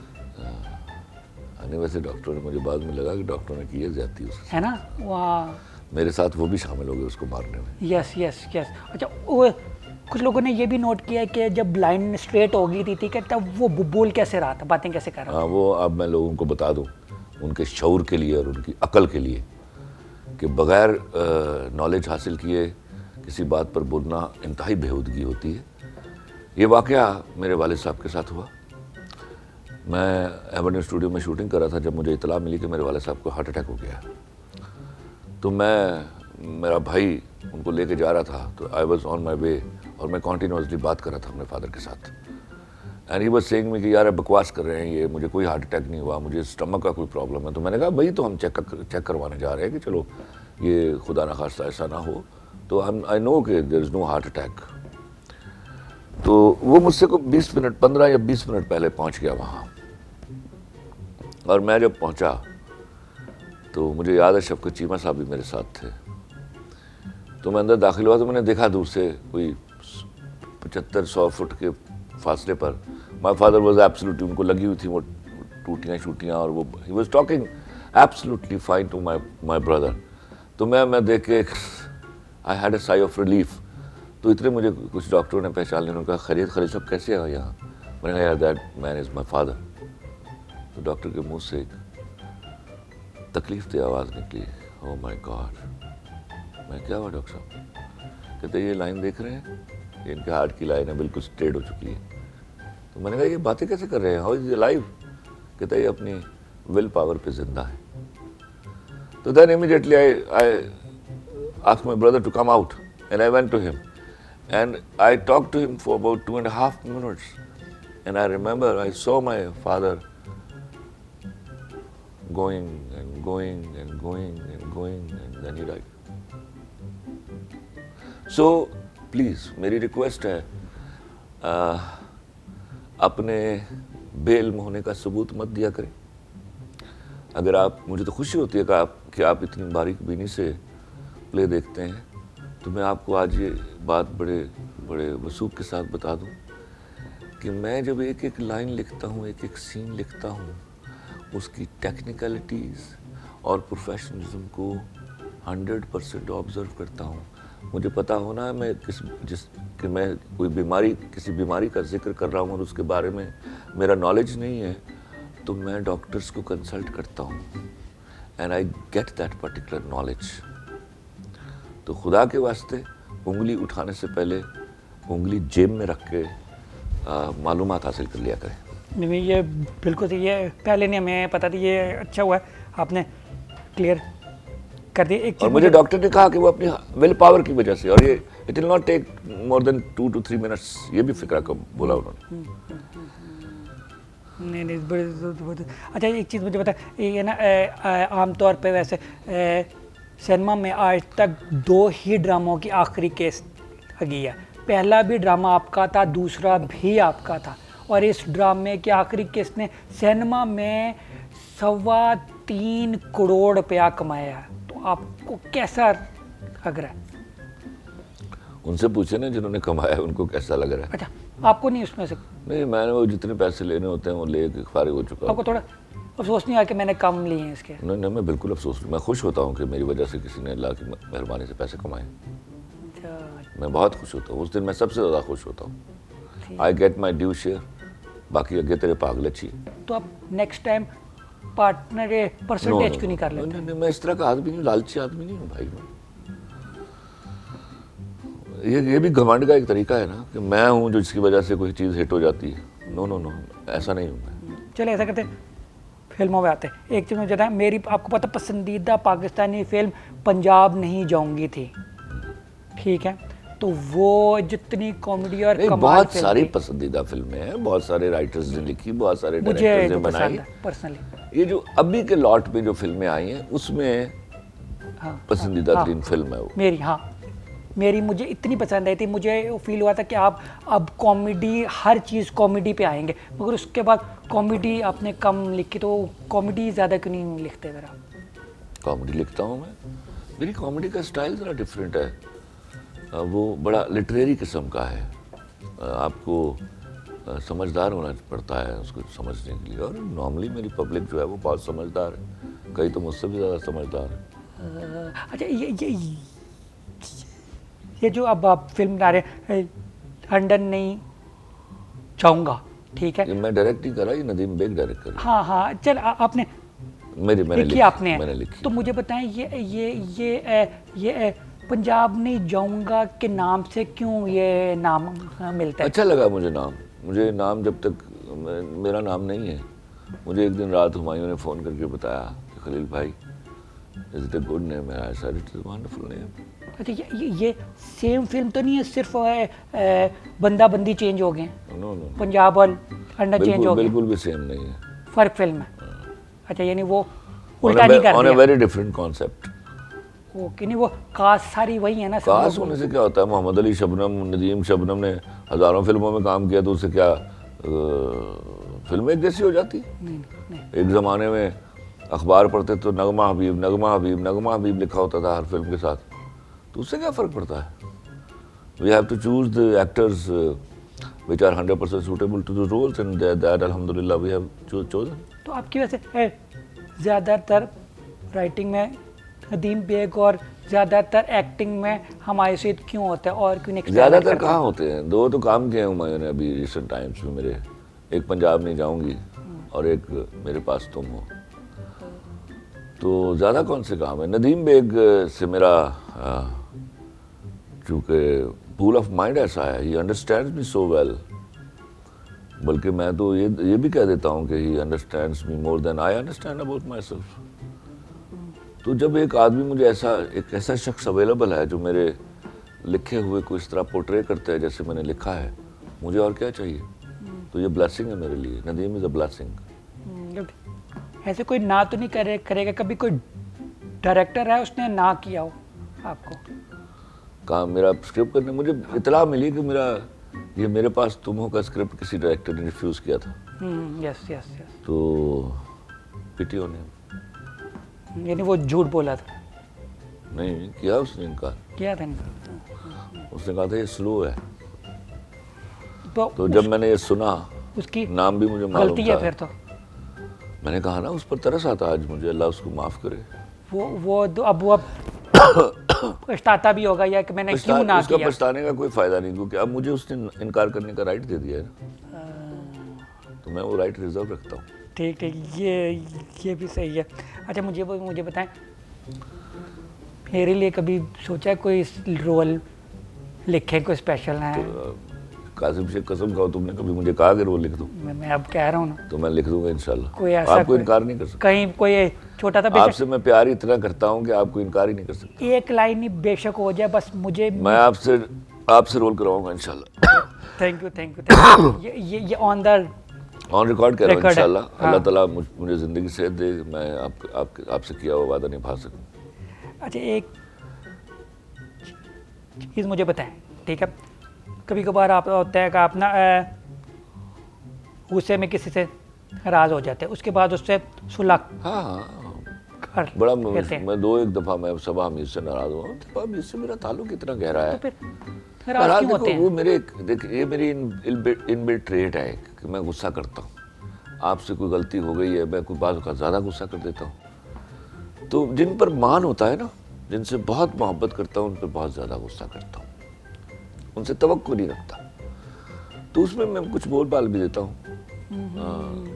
نہیں ویسے ڈاکٹروں نے مجھے بعد میں لگا کہ ڈاکٹروں نے کی ہے زیادتی اس سے. ہے نا. وہاں میرے ساتھ وہ بھی شامل ہو گئے اس کو مارنے میں. یس یس یس. اچھا کچھ لوگوں نے یہ بھی نوٹ کیا کہ جب لائن اسٹریٹ ہو گئی تھی کہ تب وہ بول کیسے رہا تھا، باتیں کیسے کر رہا تھا؟ ہاں وہ اب میں لوگوں کو بتا دوں ان کے شعور کے لیے اور ان کی عقل کے لیے کہ بغیر نالج حاصل کیے کسی بات پر بولنا انتہائی بےہودگی ہوتی ہے. یہ واقعہ میرے والد صاحب کے ساتھ ہوا. میں ایونیو اسٹوڈیو میں شوٹنگ کر رہا تھا جب مجھے اطلاع ملی کہ میرے والد صاحب کو ہارٹ اٹیک ہو گیا. تو میرا بھائی ان کو لے کے جا رہا تھا، تو آئی واز آن مائی وے اور میں کنٹینیوسلی بات کر رہا تھا اپنے فادر کے ساتھ. اینڈ ہی واز سیئنگ می کہ یار بکواس کر رہے ہیں یہ، مجھے کوئی ہارٹ اٹیک نہیں ہوا، مجھے اسٹمک کا کوئی پرابلم ہے. تو میں نے کہا بھائی تو ہم چیک کروانے جا رہے ہیں کہ چلو یہ خدا نخواستہ ایسا نہ ہو. تو آئی نو کہ دیر از نو ہارٹ اٹیک. تو وہ مجھ سے 15 یا 20 منٹ پہلے پہنچ گیا وہاں. اور میں جب پہنچا تو مجھے یاد ہے شفقت چیمہ صاحب بھی میرے ساتھ تھے. تو میں اندر داخل ہوا تو میں نے دیکھا دور سے کوئی 75-100 فٹ کے فاصلے پر مائی فادر واز ایبسلیٹلی، ان کو لگی ہوئی تھی وہ ٹوٹیاں شوٹیاں، اور وہ ہی was talking absolutely fine to my brother. تو میں دیکھ کے I had a sigh of relief. تو اتنے مجھے کچھ ڈاکٹروں نے پہچان لیا. انہوں نے کہا خیریت صاحب کیسے آئے یہاں؟ میں نے کہا یار that man is my father. تو ڈاکٹر کے منہ سے ایک تکلیف دہ آواز نکلی، او مائی گاڈ. میں کیا ہوا ڈاکٹر صاحب؟ کہتے یہ لائن دیکھ رہے ہیں، یہ ان کے ہارٹ کی لائن ہے، بالکل اسٹریٹ ہو چکی ہے. تو میں نے کہا یہ باتیں کیسے کر رہے ہیں، ہاؤ از یہ لائف؟ کہتا یہ اپنی ول پاور پہ زندہ ہے. تو then immediately I asked my brother to come out and I went to him and I talk to him for about 2.5 minutes and I remember I saw my father going and going and going and going and then he died. So please میری request ہے اپنے بے علم ہونے کا ثبوت مت دیا کریں. اگر آپ، مجھے تو خوشی ہوتی ہے کہ آپ اتنی باریک بینی سے پلے دیکھتے ہیں، تو میں آپ کو آج یہ بات بڑے وثوق کے ساتھ بتا دوں کہ میں جب ایک لائن لکھتا ہوں، ایک سین لکھتا ہوں، اس کی ٹیکنیکلٹیز اور پروفیشنلزم کو 100% آبزرو کرتا ہوں. مجھے پتہ ہونا ہے میں کہ میں کسی بیماری کا ذکر کر رہا ہوں اور اس کے بارے میں میرا نالج نہیں ہے، تو میں ڈاکٹرز کو کنسلٹ کرتا ہوں. And I get that particular knowledge. تو خدا کے واسطے انگلی اٹھانے سے پہلے انگلی جیب میں رکھ کے معلومات حاصل کر لیا کریں. نہیں یہ بالکل صحیح ہے, پہلے نہیں ہمیں پتہ تھی, یہ اچھا ہوا ہے آپ نے کلیئر کر دیا. ایک اور مجھے ڈاکٹر نے کہا کہ وہ اپنی ول پاور کی وجہ سے, اور یہ it will not take more than 2 to 3 minutes, یہ بھی فکرہ کو بولا انہوں نے. نہیں اچھا ایک چیز مجھے بتا, یہ نا عام طور پہ ویسے سنیما میں آج تک 2 ہی ڈراموں کی آخری کیس لگی ہے. پہلا بھی ڈرامہ آپ کا تھا, دوسرا بھی آپ کا تھا, اور اس ڈرامے کی آخری کیس نے سنیما میں 3.25 کروڑ روپیہ کمایا ہے. تو آپ کو کیسا لگ رہا ہے؟ ان سے پوچھے نا جنہوں نے کمایا ہے ان کو کیسا لگ رہا ہے. اچھا آپ کو نہیں اس میں سے؟ نہیں, میں نے وہ جتنے پیسے لینے ہوتے ہیں وہ لے کے فارغ ہو چکا ہوں. آپ کو تھوڑا افسوس نہیں آیا کہ میں نے کم لیے ہیں اس کے؟ نہیں, میں بالکل افسوس نہیں, میں خوش ہوتا ہوں کہ میری وجہ سے کسی نے اللہ کی مہربانی سے پیسے کمائے. میں بہت خوش ہوتا ہوں, اس دن میں سب سے زیادہ خوش ہوتا ہوں. I get my due share, باقی اگے تیرے پاگل اچھی. تو آپ نیکسٹ ٹائم پارٹنر پرسنٹیج کیوں نہیں کر لیتے؟ نہیں, میں اس طرح کا آدمی نہیں, لالچی آدمی نہیں ہوں بھائی. یہ بھی گھمنڈ کا ایک طریقہ ہے نا کہ میں ہوں جو جس کی وجہ سے کوئی چیز ہٹ ہو جاتی ہے. نو, ایسا نہیں ہوں میں. چلے ایسا کرتے فلموں میں آتے ہیں. ایک چیز مجھے بتائیں, میری آپ کو پتہ پسندیدہ پاکستانی فلم پنجاب نہیں جاؤں گی تھی, ٹھیک ہے؟ تو وہ جتنی کامیڈی اور کمال, بہت ساری پسندیدہ فلمیں ہیں, بہت سارے رائٹرز نے لکھی, بہت سارے ڈائریکٹرز نے بنائی. پرسنلی یہ جو ابھی کے لاٹ میں جو فلمیں آئی ہیں اس میں پسندیدہ ترین فلم ہے وہ میری مجھے اتنی پسند آئی تھی, مجھے فیل ہوا تھا کہ آپ اب کامیڈی, ہر چیز کامیڈی پہ آئیں گے, مگر اس کے بعد کامیڈی آپ نے کم لکھی. تو کامیڈی زیادہ کیوں نہیں لکھتے پھر آپ؟ کامیڈی لکھتا ہوں میں, میری کامیڈی کا سٹائل ذرا ڈفرینٹ ہے, وہ بڑا لٹریری قسم کا ہے. آپ کو سمجھدار ہونا پڑتا ہے اس کو سمجھنے کے لیے, اور نارملی میری پبلک جو ہے وہ بہت سمجھدار ہے, کئی تو مجھ سے بھی زیادہ سمجھدار ہے. اچھا یہ جو اب آپ فلم بنا رہے ہیں لنڈن نہیں جاؤں گا, ٹھیک ہے؟ میں ڈائریکٹ نہیں کر رہا, یہ ندیم بیگ ڈائریکٹ کر رہا ہے. ہاں چل آپ نے لکھی, آپ نے تو مجھے بتائیں یہ پنجاب نہیں جاؤں گا کے نام سے کیوں یہ نام ملتا ہے؟ اچھا لگا مجھے نام. مجھے نام جب تک میرا نام نہیں ہے, مجھے ایک دن رات ہمایوں نے فون کر کے بتایا کہ خلیل بھائی is it a good name. I said it is a wonderful name. اچھا یہ سیم فلم تو نہیں ہے, صرف بندہ بندی چینج ہو گئے ہیں؟ نو, پنجاب اور لنڈن چینج ہو گئے؟ بالکل بھی سیم نہیں ہے, فرق فلم ہے. اچھا یعنی وہ الٹا نہیں کر on دیا؟ a very different concept. Okay, نہیں وہ کاسٹ ساری وہی ہے نا. کاسٹ ہونے سے کیا ہوتا ہے, محمد علی شبنم, ندیم شبنم نے ہزاروں فلموں میں کام کیا, تو اس سے کیا فلمیں ایک جیسی ہو جاتی؟ ایک زمانے میں اخبار پڑھتے تو نغمہ حبیب لکھا ہوتا تھا ہر فلم کے ساتھ, تو اس سے کیا فرق پڑتا ہے؟ We have to choose the actors which are 100% suitable to the roles, and that alhamdulillah we have chosen. تو آپ کی وجہ سے زیادہ تر رائٹنگ میں ندیم بیگ اور زیادہ تر ایکٹنگ میں ہمایوں سعید کیوں ہوتا ہے, اور کیوں نہیں؟ زیادہ تر کہاں ہوتے ہیں, 2 تو کام کیے ہیں ہمایوں نے ابھی ریسنٹ ٹائمس میں میرے, ایک پنجاب نہیں جاؤں گی اور ایک میرے پاس تم ہو. تو زیادہ کون سے کام ہے؟ ندیم بیگ سے میرا چونکہ پول آف مائنڈ ایسا ہے, ہی انڈرسٹینڈز می سو ویل, بلکہ میں تو یہ بھی کہہ دیتا ہوں کہ he understands me more than I understand about myself. تو جب ایک آدمی مجھے ایک ایسا شخص اویلیبل ہے جو میرے لکھے ہوئے کو اس طرح پورٹرے کرتا ہے جیسے میں نے لکھا ہے, مجھے اور کیا چاہیے؟ تو یہ بلیسنگ ہے میرے لیے. ندیم از اے بلیسنگ. ایسے کوئی نہ تو نہیں کرے گا کبھی, کوئی ڈائریکٹر ہے اس نے نہ کیا ہو آپ کو کام میرا اسکرپٹ کرنے؟ مجھے اطلاع ملی کہ یہ میرے پاس تم ہو کا اسکرپٹ کسی ڈائریکٹر نے ریفیوز کیا تھا. یس تو پٹی او نے, یعنی وہ جھوٹ بولا تھا؟ نہیں کیا, اس نے انکار کیا تھا. اس نے کہا تھا یہ سلو ہے. تو جب میں نے یہ سنا, اس کی نام بھی مجھے معلوم غلطی ہے پھر تو میں نے کہا نا اس پر ترس آتا آج مجھے, اللہ اس کو معاف کرے. وہ اب پچھتاتا بھی ہوگا یا کہ میں نے کیوں نہ اس کا کیا. پچھتانے کا کوئی فائدہ نہیں, کیونکہ اب مجھے اس نے انکار کرنے کا رائٹ دے دیا ہے نا, تو میں وہ رائٹ ریزرو رکھتا ہوں. ٹھیک ٹھیک، یہ بھی صحیح ہے. اچھا مجھے بتائیں، میرے لیے کبھی سوچا ہے کوئی رول لکھیں، کوئی اسپیشل ہے؟ قاسم شیخ قسم کھاؤ تم نے کبھی مجھے کہا کہ وہ لکھ دوں؟ میں اب کہہ رہا ہوں نا، تو میں لکھ دوں گا انشاءاللہ. کوئی ایسا آپ کو انکار نہیں کر سکتا. کہیں کوئی چھوٹا تھا، آپ سے میں پیار اتنا کرتا ہوں کہ آپ کو انکار ہی نہیں کر سکتا. ایک لائن ہی بے شک ہو جائے بس مجھے. میں آپ سے رول کراؤں گا انشاءاللہ. Thank you. یہ آن ریکارڈ کہہ رہا ہوں انشاءاللہ. ہاں. اللہ تعالیٰ مجھے زندگی صحت دے، میں آپ سے کیا ہوا وعدہ نبھا سکوں. اچھا ایک چیز مجھے بتائیں، ٹھیک ہے، کبھی کبھار آپ ہوتا ہے کہ آپ نا غصے میں کسی سے ناراض ہو جاتے ہیں، اس کے بعد اس سے صلح ہاں کر بڑا لیتے ہیں، میں 2-1 دفعہ میں صبح حمید سے ناراض ہوا. صبح حمید سے میرا تعلق اتنا گہرا ہے. تو پھر ناراض کیوں ہوتے ہیں؟ وہ یہ میری ان بلٹ ٹریٹ ہے کہ میں غصہ کرتا ہوں. آپ سے کوئی غلطی ہو گئی ہے، میں کوئی بعض اوقات زیادہ غصہ کر دیتا ہوں. تو جن پر مان ہوتا ہے نا، جن سے بہت محبت کرتا ہوں، ان پر بہت زیادہ غصہ کرتا ہوں، ان سے توقع نہیں رکھتا. تو اس میں کچھ بول بال بھی دیتا ہوں.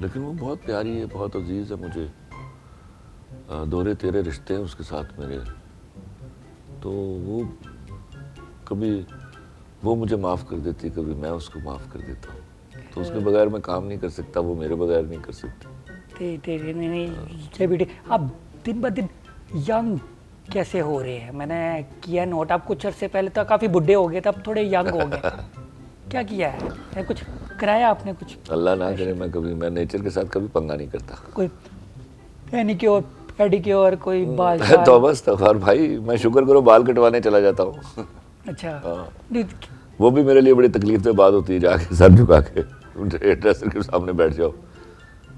لیکن وہ بہت پیاری ہے، بہت عزیز ہے مجھے. دورے تیرے رشتے ہیں اس کے ساتھ میرے. تو وہ کبھی وہ مجھے معاف کر دیتی، کبھی میں اس کو معاف کر دیتا ہوں. تو اس کے بغیر میں کام نہیں کر سکتا، وہ میرے بغیر نہیں کر سکتی. نہیں، آپ دن بہ دن ینگ کیسے ہو رہے ہیں؟ میں نے کیا نوٹ، آپ کچھ عرصے پہلے تو کافی بڈھے ہو گئے تھے، اب تھوڑے ینگ ہو گئے. کیا ہے؟ کچھ کرایا آپ نے؟ کچھ اللہ نہ کرے میں نیچر کے ساتھ کبھی پنگا نہیں کرتا. کوئی مینیکیور پیڈیکیور، کوئی بال تو بس اور بھائی میں شکر کرو بال کٹوانے چلا جاتا ہوں. اچھا، وہ بھی میرے لیے بڑی تکلیف سے بات ہوتی ہے، جا کے سر جھکا کے ہیئر ڈریسر کے سامنے بیٹھ جاؤ.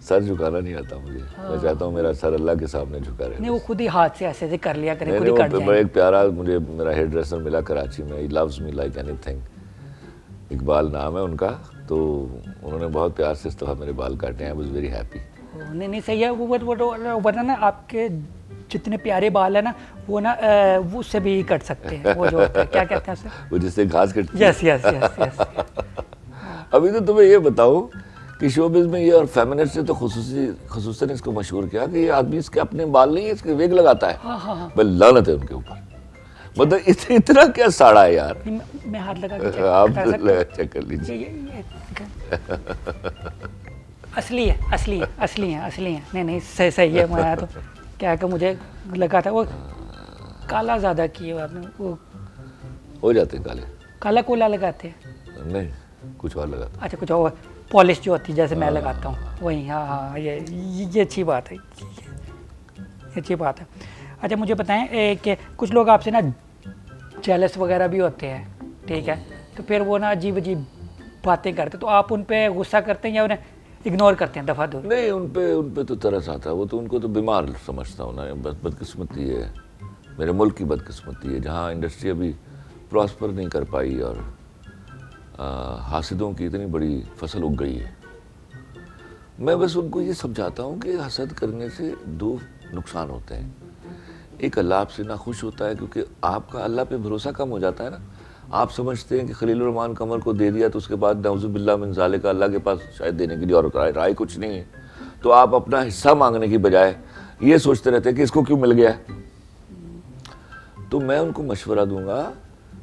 سر جھکانا نہیں آتا مجھے. میں چاہتا ہوں میرا سر اللہ کے سامنے جھکا رہے. نہیں، وہ خود ہی ہاتھ سے ایسے کر لیا کرے، خود ہی کٹ جائیں. ایک پیارا مجھے میرا ہیئر ڈریسر ملا کراچی میں. ہی لوز می لائک اینی تھنگ. اقبال نام ہے ان کا. تو انہوں نے بہت پیار سے اس دفعہ میرے بال کاٹے ہیں. I was very happy. نہیں صحیح ہے. وہ نا آپ کے جتنے پیارے بال ہیں نا، وہ نا وہ سے بھی کٹ سکتے ہیں. وہ جو کیا کہتے ہیں اسے، وہ جس سے گھاس کٹتی. یس. ابھی تو تمہیں یہ بتاؤں کہ شوبز میں یہ اور فیمنسٹ نے تو خصوصاً اس کو مشہور کیا کہ یہ آدمی اس کے اپنے بال نہیں ہے، اس کے ویگ لگاتا ہے. بل لعنت ہے ان کے اوپر. مطلب اتنا کیا ساڑا ہے یار. میں ہاتھ لگا کے آپ چیک کر لیجیے. اصلی ہے. نہیں صحیح ہے. میں تو کیا کہ مجھے لگا تھا وہ کالا زیادہ کیے ہوئے آپ نے. وہ ہو جاتے ہیں کالے. کالا کولا لگاتے ہیں؟ نہیں، کچھ اور لگاتے. اچھا، کچھ اور پالش جو ہوتی ہے جیسے میں لگاتا ہوں وہی. ہاں یہ اچھی بات ہے. اچھا مجھے بتائیں کہ کچھ لوگ آپ سے نا جیلس وغیرہ بھی ہوتے ہیں، ٹھیک ہے، تو پھر وہ نا عجیب باتیں کرتے، تو آپ ان پہ غصہ کرتے ہیں یا انہیں اگنور کرتے ہیں دفعہ دور؟ نہیں، ان پہ تو ترس آتا ہے. وہ تو ان کو تو بیمار سمجھتا ہوں نا. بس بدقسمتی ہے، میرے ملک کی بدقسمتی ہے جہاں انڈسٹری ابھی پراسپر نہیں کر پائی اور حاسدوں کی اتنی بڑی فصل اگ گئی ہے. میں بس ان کو یہ سمجھاتا ہوں کہ حسد کرنے سے 2 نقصان ہوتے ہیں. ایک اللہ آپ سے ناخوش ہوتا ہے کیونکہ آپ کا اللہ پہ بھروسہ کم ہو جاتا ہے نا. آپ سمجھتے ہیں کہ خلیل الرحمن قمر کو دے دیا تو اس کے بعد نعوذ باللہ من ذالک اللہ کے پاس شاید دینے کے لیے اور رائے کچھ نہیں ہے. تو آپ اپنا حصہ مانگنے کی بجائے یہ سوچتے رہتے ہیں کہ اس کو کیوں مل گیا ہے. تو میں ان کو مشورہ دوں گا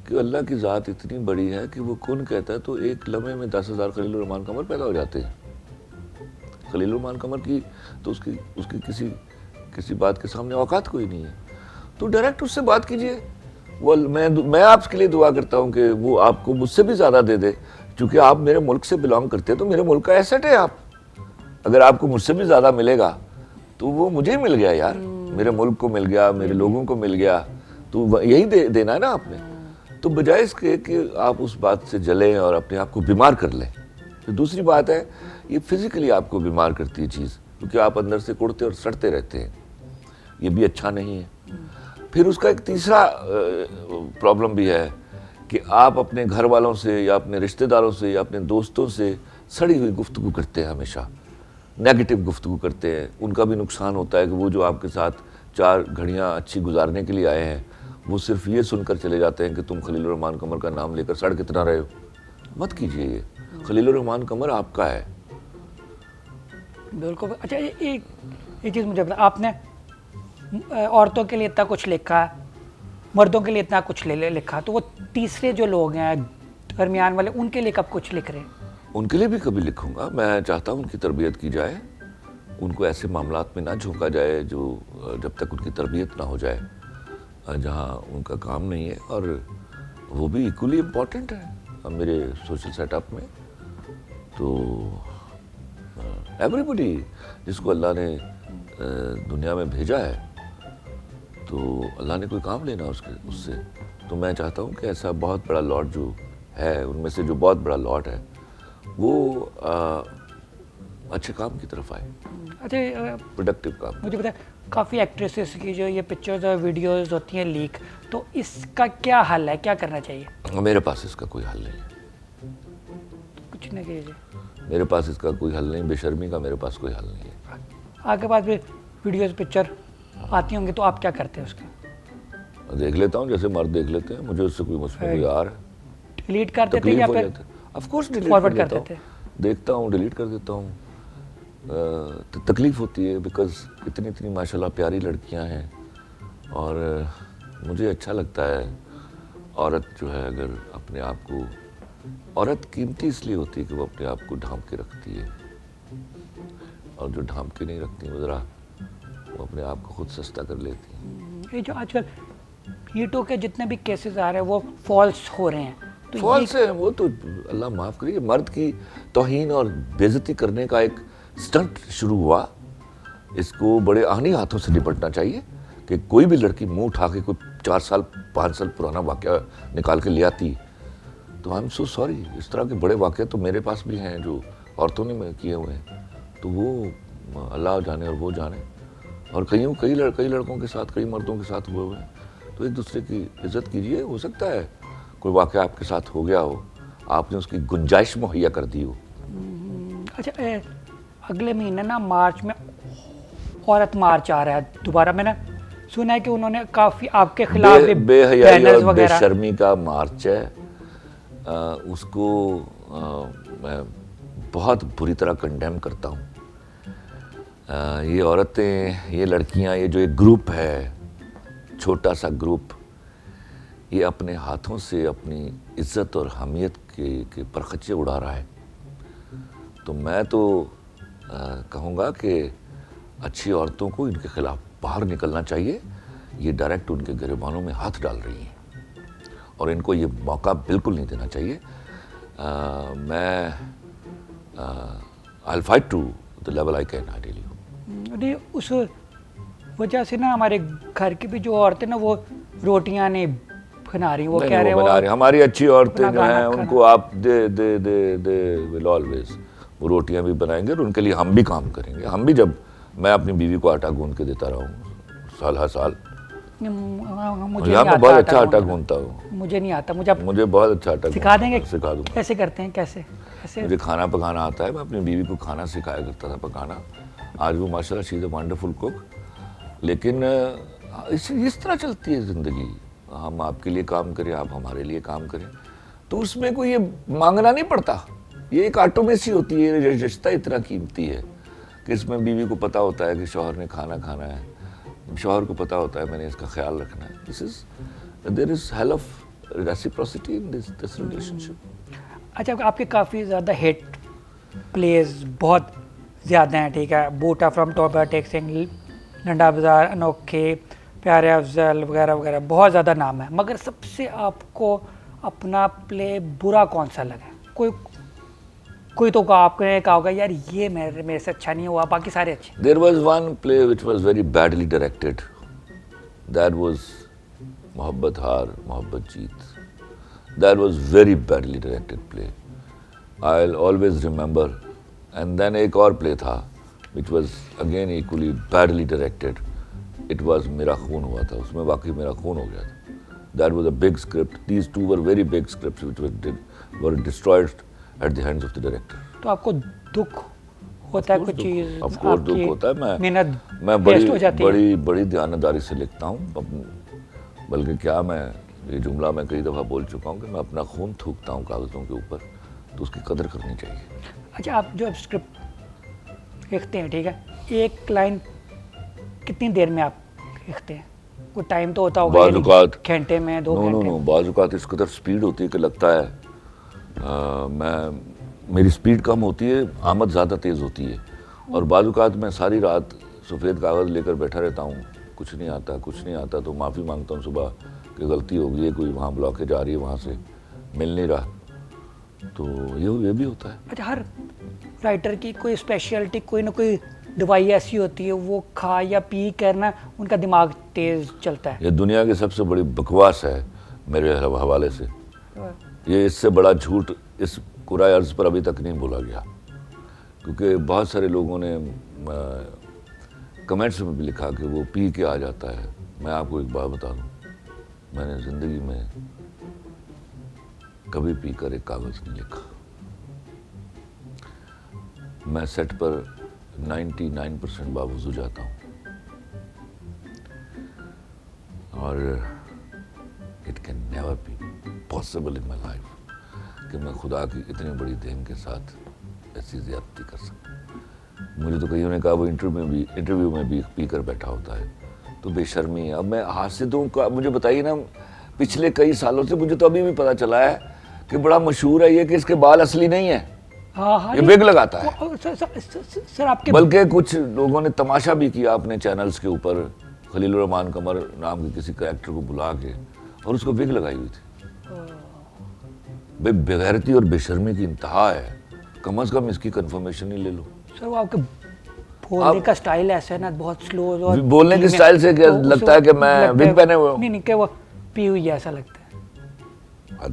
کہ اللہ کی ذات اتنی بڑی ہے کہ وہ کن کہتا ہے تو ایک لمحے میں 10,000 خلیل الرحمن قمر پیدا ہو جاتے ہیں. خلیل الرحمن قمر کی تو اس کی کسی بات کے سامنے اوقات کوئی نہیں ہے. تو ڈائریکٹ اس سے بات کیجئے. وہ میں آپ کے لیے دعا کرتا ہوں کہ وہ آپ کو مجھ سے بھی زیادہ دے دے. چونکہ آپ میرے ملک سے بلانگ کرتے ہیں تو میرے ملک کا ایسٹ ہے آپ. اگر آپ کو مجھ سے بھی زیادہ ملے گا تو وہ مجھے ہی مل گیا یار. میرے ملک کو مل گیا، میرے لوگوں کو مل گیا. تو یہی دینا ہے نا آپ نے. تو بجائے اس کے کہ آپ اس بات سے جلیں اور اپنے آپ کو بیمار کر لیں. تو دوسری بات ہے یہ فزیکلی آپ کو بیمار کرتی ہے چیز، کیونکہ آپ اندر سے کڑتے اور سڑتے رہتے ہیں. یہ بھی اچھا نہیں ہے. پھر اس کا ایک تیسرا پرابلم بھی ہے کہ آپ اپنے گھر والوں سے یا اپنے رشتہ داروں سے یا اپنے دوستوں سے سڑی ہوئی گفتگو کرتے ہیں، ہمیشہ نیگیٹو گفتگو کرتے ہیں. ان کا بھی نقصان ہوتا ہے کہ وہ جو آپ کے ساتھ 4 گھڑیاں اچھی گزارنے کے لیے آئے ہیں وہ صرف یہ سن کر چلے جاتے ہیں کہ تم خلیل الرحمن قمر کا نام لے کر سڑ کتنا رہے ہو. مت کیجئے. یہ خلیل الرحمن قمر آپ کا ہے. بالکل. اچھا ایک چیز مجھے بتا, آپ نے عورتوں کے لیے اتنا کچھ لکھا ہے, مردوں کے لیے اتنا کچھ لکھا, تو وہ تیسرے جو لوگ ہیں درمیان والے, ان کے لیے کب کچھ لکھ رہے ہیں؟ ان کے لیے بھی کبھی لکھوں گا. میں چاہتا ہوں ان کی تربیت کی جائے, ان کو ایسے معاملات میں نہ جھونکا جائے جو جب تک ان کی تربیت نہ ہو جائے, جہاں ان کا کام نہیں ہے. اور وہ بھی ایکولی امپورٹنٹ ہے میرے سوشل سیٹ اپ میں. تو ایوری بڈی جس کو اللہ نے دنیا میں بھیجا ہے, تو اللہ نے کوئی کام لینا اس سے. تو میں چاہتا ہوں کہ ایسا بہت بڑا لاٹ جو ہے, ان میں سے جو بہت بڑا لاٹ ہے, وہ اچھے کام کی طرف آئے. اچھا پروڈکٹیو کام. مجھے پتا ہے کافی ایکٹریسز کی جو یہ پکچرز اور ویڈیوز ہوتی ہیں لیک, تو اس کا کیا حل ہے, کیا کرنا چاہیے؟ میرے پاس اس کا کوئی حل نہیں ہے. کچھ نہ کیجیے. میرے پاس اس کا کوئی حل نہیں, بے شرمی کا میرے پاس کوئی حل نہیں ہے. آپ کے پاس بھی ویڈیوز پکچر آتی ہوں گی, تو آپ کیا کرتے ہیں اس کا؟ دیکھ لیتا ہوں جیسے مرد دیکھ لیتے ہیں. مجھے اس سے کوئی یار ہے. ڈیلیٹ کر دیتے ہیں یا پھر آف کورس ڈیلیٹ فارورڈ کر دیتے ہیں؟ دیکھتا ہوں, ڈیلیٹ کر دیتا ہوں. تکلیف ہوتی ہے بیکاز اتنی ماشاءاللہ پیاری لڑکیاں ہیں, اور مجھے اچھا لگتا ہے عورت جو ہے اگر اپنے آپ کو, عورت قیمتی اس لیے ہوتی ہے کہ وہ اپنے آپ کو ڈھانپ کے رکھتی ہے, اور جو ڈھانپ کے نہیں رکھتی وہ ذرا وہ اپنے آپ کو خود سستا کر لیتی ہیں. یہ جو آج کل ہیٹوں کے جتنے بھی کیسز آ رہے ہیں وہ فالس ہو رہے ہیں. فالس ہے وہ تو اللہ معاف کریے. مرد کی توہین اور بے عزتی کرنے کا ایک سٹنٹ شروع ہوا. اس کو بڑے آہنی ہاتھوں سے نپٹنا چاہیے کہ کوئی بھی لڑکی منہ اٹھا کے کوئی 4 سال 5 سال پرانا واقعہ نکال کے لے آتی, تو آئی ایم سو سوری. اس طرح کے بڑے واقعے تو میرے پاس بھی ہیں جو عورتوں نے کیے ہوئے ہیں. تو وہ اللہ جانے اور وہ جانے, اور کئی لڑکوں کے ساتھ, کئی مردوں کے ساتھ ہوئے ہوئے ہیں. تو ایک دوسرے کی عزت کیجیے. ہو سکتا ہے کوئی واقعہ آپ کے ساتھ ہو گیا ہو, آپ نے اس کی گنجائش مہیا کر دی ہو. اچھا اگلے مہینے نا مارچ میں عورت مارچ آ رہا ہے دوبارہ. میں نے سنا ہے کہ انہوں نے کافی آپ کے خلاف بے حیائی اور بے شرمی کا مارچ ہے. اس کو میں بہت بری طرح کنڈیم کرتا ہوں. یہ عورتیں, یہ لڑکیاں, یہ جو ایک گروپ ہے, چھوٹا سا گروپ, یہ اپنے ہاتھوں سے اپنی عزت اور حمیت کے پرخچے اڑا رہا ہے. تو میں تو کہوں گا کہ اچھی عورتوں کو ان کے خلاف باہر نکلنا چاہیے. یہ ڈائریکٹ ان کے گریبانوں میں ہاتھ ڈال رہی ہیں, اور ان کو یہ موقع بالکل نہیں دینا چاہیے. میں I'll fight to the level I can, I tell you. اس وجہ سے نا ہمارے گھر کی بھی جو عورتیں نا وہ روٹیاں نہیں بنا رہی, وہ کہہ رہے ہیں ہماری اچھی عورتیں جو ہیں ان کو آپ دے will always, وہ روٹیاں بھی بنائیں گے, اور ان کے لیے ہم بھی کام کریں گے. ہم بھی, جب میں اپنی بیوی کو آٹا گوندھ کے دیتا رہا ہوں سال ہر سال, مجھے بہت اچھا آٹا گوندھتا ہوں. مجھے نہیں آتا. مجھے بہت اچھا آٹا سکھا دیں گے؟ سکھا دوں. کیسے کرتے ہیں؟ کیسے مجھے کھانا پکانا آتا ہے. میں اپنی بیوی کو کھانا سکھایا کرتا تھا پکانا. آج وہ ماشاءاللہ شی از اے ونڈرفل کوک. لیکن اس طرح چلتی ہے زندگی. ہم آپ کے لیے کام کریں, آپ ہمارے لیے کام کریں, تو اس میں کوئی یہ مانگنا نہیں پڑتا. یہ ایک آٹومیسی ہوتی ہے. رشتہ اتنا قیمتی ہے کہ اس میں بیوی کو پتہ ہوتا ہے کہ شوہر نے کھانا کھانا ہے, شوہر کو پتہ ہوتا ہے میں نے اس کا خیال رکھنا ہے. there is hell of reciprocity in this relationship. اچھا آپ کے کافی زیادہ ہٹ پلیز بہت زیادہ ہیں, ٹھیک ہے, بوٹا فرام ٹاپ ٹیک سنگھ, لنڈا بازار, انوکھے, پیارے افضل وغیرہ وغیرہ, بہت زیادہ نام ہے. مگر سب سے آپ کو اپنا پلے برا کون سا لگا؟ کوئی تو آپ نے کہا ہوگا یار یہ میرے سے اچھا نہیں ہوا, باقی سارے اچھے. There was one play which was very badly directed. That was محبت ہار محبت جیت. That was very badly directed play. I'll always remember. And then ایک اور play تھا which was again equally badly directed. It was میرا خون ہوا تھا. اس میں واقعی میرا خون ہو گیا تھا. That was a big script. These two were very big scripts which were destroyed at the hands of the director. تو آپ کو دکھ ہوتا ہے کچھ چیز؟ Of course دکھ ہوتا ہے. میں بڑی دیانتداری سے لکھتا ہوں. بلکہ کیا میں یہ جملہ میں کئی دفعہ بول چکا ہوں کہ میں اپنا خون تھوکتا ہوں کاغذوں کے اوپر, تو اس کی قدر کرنی چاہیے. اچھا آپ جو اسکرپٹ لکھتے ہیں, ٹھیک ہے, ایک لائن کتنی دیر میں آپ لکھتے ہیں؟ کوئی ٹائم تو ہوتا ہوگا, بعض اوقات گھنٹے میں, 2 گھنٹے میں؟ بعض اوقات اس قدر سپیڈ ہوتی ہے کہ لگتا ہے میری سپیڈ کم ہوتی ہے, آمد زیادہ تیز ہوتی ہے, اور بعض اوقات میں ساری رات سفید کاغذ لے کر بیٹھا رہتا ہوں, کچھ نہیں آتا, تو معافی مانگتا ہوں صبح کہ غلطی ہو گئی ہے, کوئی وہاں بلاکیج آ رہی ہے, وہاں سے مل نہیں رہا, تو یہ بھی ہوتا ہے. اچھا, ہر رائٹر کی کوئی اسپیشلٹی, کوئی نہ کوئی دوائی ایسی ہوتی ہے وہ کھا یا پی کرنا ان کا دماغ تیز چلتا ہے؟ یہ دنیا کی سب سے بڑی بکواس ہے میرے حوالے سے. یہ اس سے بڑا جھوٹ اس کرۂ ارض پر ابھی تک نہیں بولا گیا, کیونکہ بہت سارے لوگوں نے کمنٹس میں بھی لکھا کہ وہ پی کے آ جاتا ہے. میں آپ کو ایک بات بتا دوں, میں نے زندگی میں کبھی پی کر ایک کاغذ نہیں لکھا. میں سیٹ پر 99% باوضو جاتا ہوں, اور it can never be possible in my life کہ میں خدا کی اتنی بڑی دین کے ساتھ ایسی زیادتی کر سکوں. مجھے تو کئیوں نے کہا وہ انٹرویو میں بھی پی کر بیٹھا ہوتا ہے, تو بے شرمی ہے. اب میں حاسدوں کا, مجھے بتائیے نا, پچھلے کئی سالوں سے مجھے تو ابھی بھی پتہ چلا ہے کہ بڑا مشہور ہے یہ کہ اس کے بال اصلی نہیں ہیں, یہ وگ لگاتا ہے. سر آپ کے بلکہ کچھ لوگوں نے تماشا بھی کیا اپنے چینلز کے اوپر, خلیل الرحمان قمر نام کے کسی کریکٹر کو بلا کے, اور اس کو وگ لگائی ہوئی تھی. بغیرتی اور بے شرمی کی انتہا ہے, کم از کم اس کی کنفرمیشن ہی لے لو. سر وہ آپ کے بولنے کا سٹائل ایسا ہے نا, بہت سلو, بولنے کے سٹائل سے کیا لگتا ہے کہ میں وگ پہنے ہوئے ہوں؟ نہیں کہ وہ پی ہوئی ایسا لگتا ہے.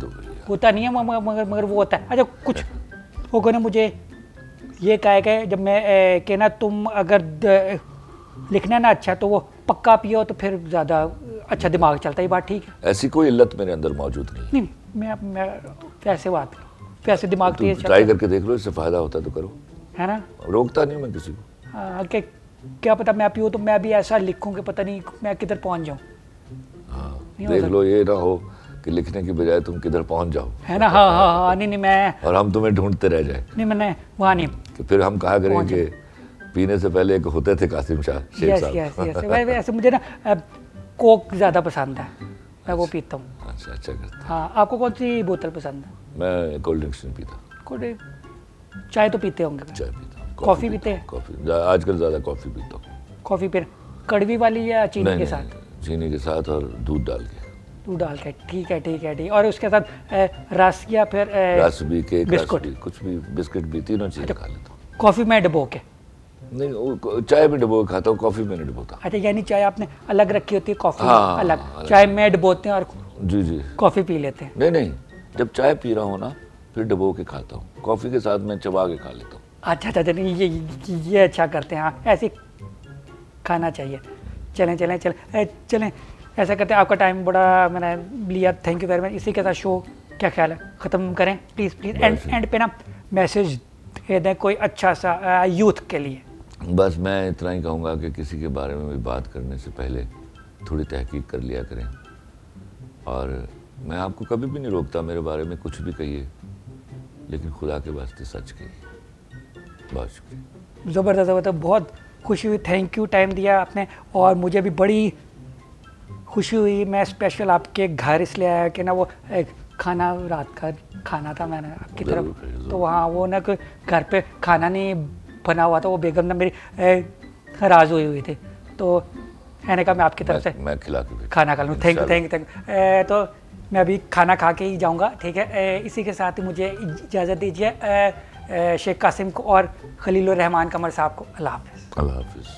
ہوتا نہیں ہے مگر وہ ہوتا ہے. اچھا, کچھ لوگوں نے مجھے یہ کہا کہ جب میں کہ نا تم اگر لکھنا نا اچھا تو وہ پکا پیو تو پھر زیادہ اچھا دماغ چلتا ہے. یہ بات ٹھیک ہے؟ ایسی کوئی علت میرے اندر موجود نہیں. میں ویسے بات ویسے دماغ تیز چلتا ٹرائی کر کے دیکھ لو, اس سے فائدہ ہوتا ہے تو کرو, ہے نا. روکتا نہیں میں کسی کو. ہاں, کہ کیا پتا میں پیوں تو میں بھی ایسا لکھوں کہ پتہ نہیں میں کدھر پہنچ جاؤں. ہاں, دیکھ لو, یہ نہ ہو کہ لکھنے کی بجائے تم کدھر پہنچ جاؤ, ہے نا. ہاں, نہیں میں, اور ہم تمہیں ڈھونڈتے رہ جائیں. نہیں میں نے وہاں نہیں, کہ پھر ہم کہا کریں کہ پینے سے پہلے ایک ہوتے تھے قاسم شاہ شیخ صاحب. ایسے مجھے نا کوک زیادہ پسند ہے, میں وہ پیتا ہوں. اچھا کرتا. ہاں, آپ کو کون سی بوتل پسند ہے؟ میں کولڈ ڈرنکس نہیں پیتا. چائے تو پیتے ہوں گے؟ چائے پیتا ہوں. کافی پیتے ہیں؟ کافی آج کل زیادہ کافی پیتا ہوں. کافی پھر کڑوی والی یا چینی کے ساتھ؟ چینی کے ساتھ اور دودھ ڈال کے. دودھ ڈال کے, ٹھیک ہے. اور اس کے ساتھ رس یا پھر رس بھی, کیک رس بسکٹ, بھی, کچھ بھی, بسکٹ بھی, تینوں چیزیں کھا لیتا ہوں. کافی میں ڈبو کے؟ نہیں, چائے میں ڈبو کے کھاتا ہوں, کافی میں نہیں ڈبوتا. اچھا, یعنی چائے آپ نے الگ رکھی ہوتی ہے, کافی الگ, چائے میں ڈبوتے ہیں اور جی کافی پی لیتے ہیں؟ نہیں, جب چائے پی رہا ہوں نا پھر ڈبو کے کھاتا ہوں, کافی کے ساتھ میں چبا کے کھا لیتا ہوں. اچھا, یہ اچھا کرتے ہیں. ہاں, ایسے کھانا چاہیے. چلیں ایسا کرتے ہیں. آپ کا ٹائم بڑا میں نے لیا, تھینک یو ویری مچ. اسی کے ساتھ شو کیا خیال ہے ختم کریں پلیز؟ اینڈ پہ نا میسیج دے دیں کوئی اچھا سا یوتھ کے لیے. بس میں اتنا ہی کہوں گا کہ کسی کے بارے میں بھی بات کرنے سے پہلے تھوڑی تحقیق کر لیا کریں, اور میں آپ کو کبھی بھی نہیں روکتا میرے بارے میں کچھ بھی کہیے, لیکن خدا کے واسطے سچ کہیے. بہت شکریہ. زبردست, بہت خوشی ہوئی, تھینک یو ٹائم دیا آپ نے, اور مجھے بھی بڑی خوشی ہوئی. میں اسپیشل آپ کے گھر اس لیے آیا کہ نا وہ کھانا رات کا کھانا تھا میں نے آپ کی طرف, تو وہاں وہ نا کہ گھر پہ کھانا نہیں بنا ہوا تھا, وہ بیگم نا میری ناراض ہوئی تھی, تو میں نے کہا میں آپ کی طرف سے میں کھلا کے کھانا کھا لوں. Thank you. تو میں ابھی کھانا کھا کے ہی جاؤں گا, ٹھیک ہے. اسی کے ساتھ مجھے اجازت دیجیے, شیخ قاسم کو اور خلیل الرحمان قمر صاحب کو اللہ حافظ. اللہ حافظ.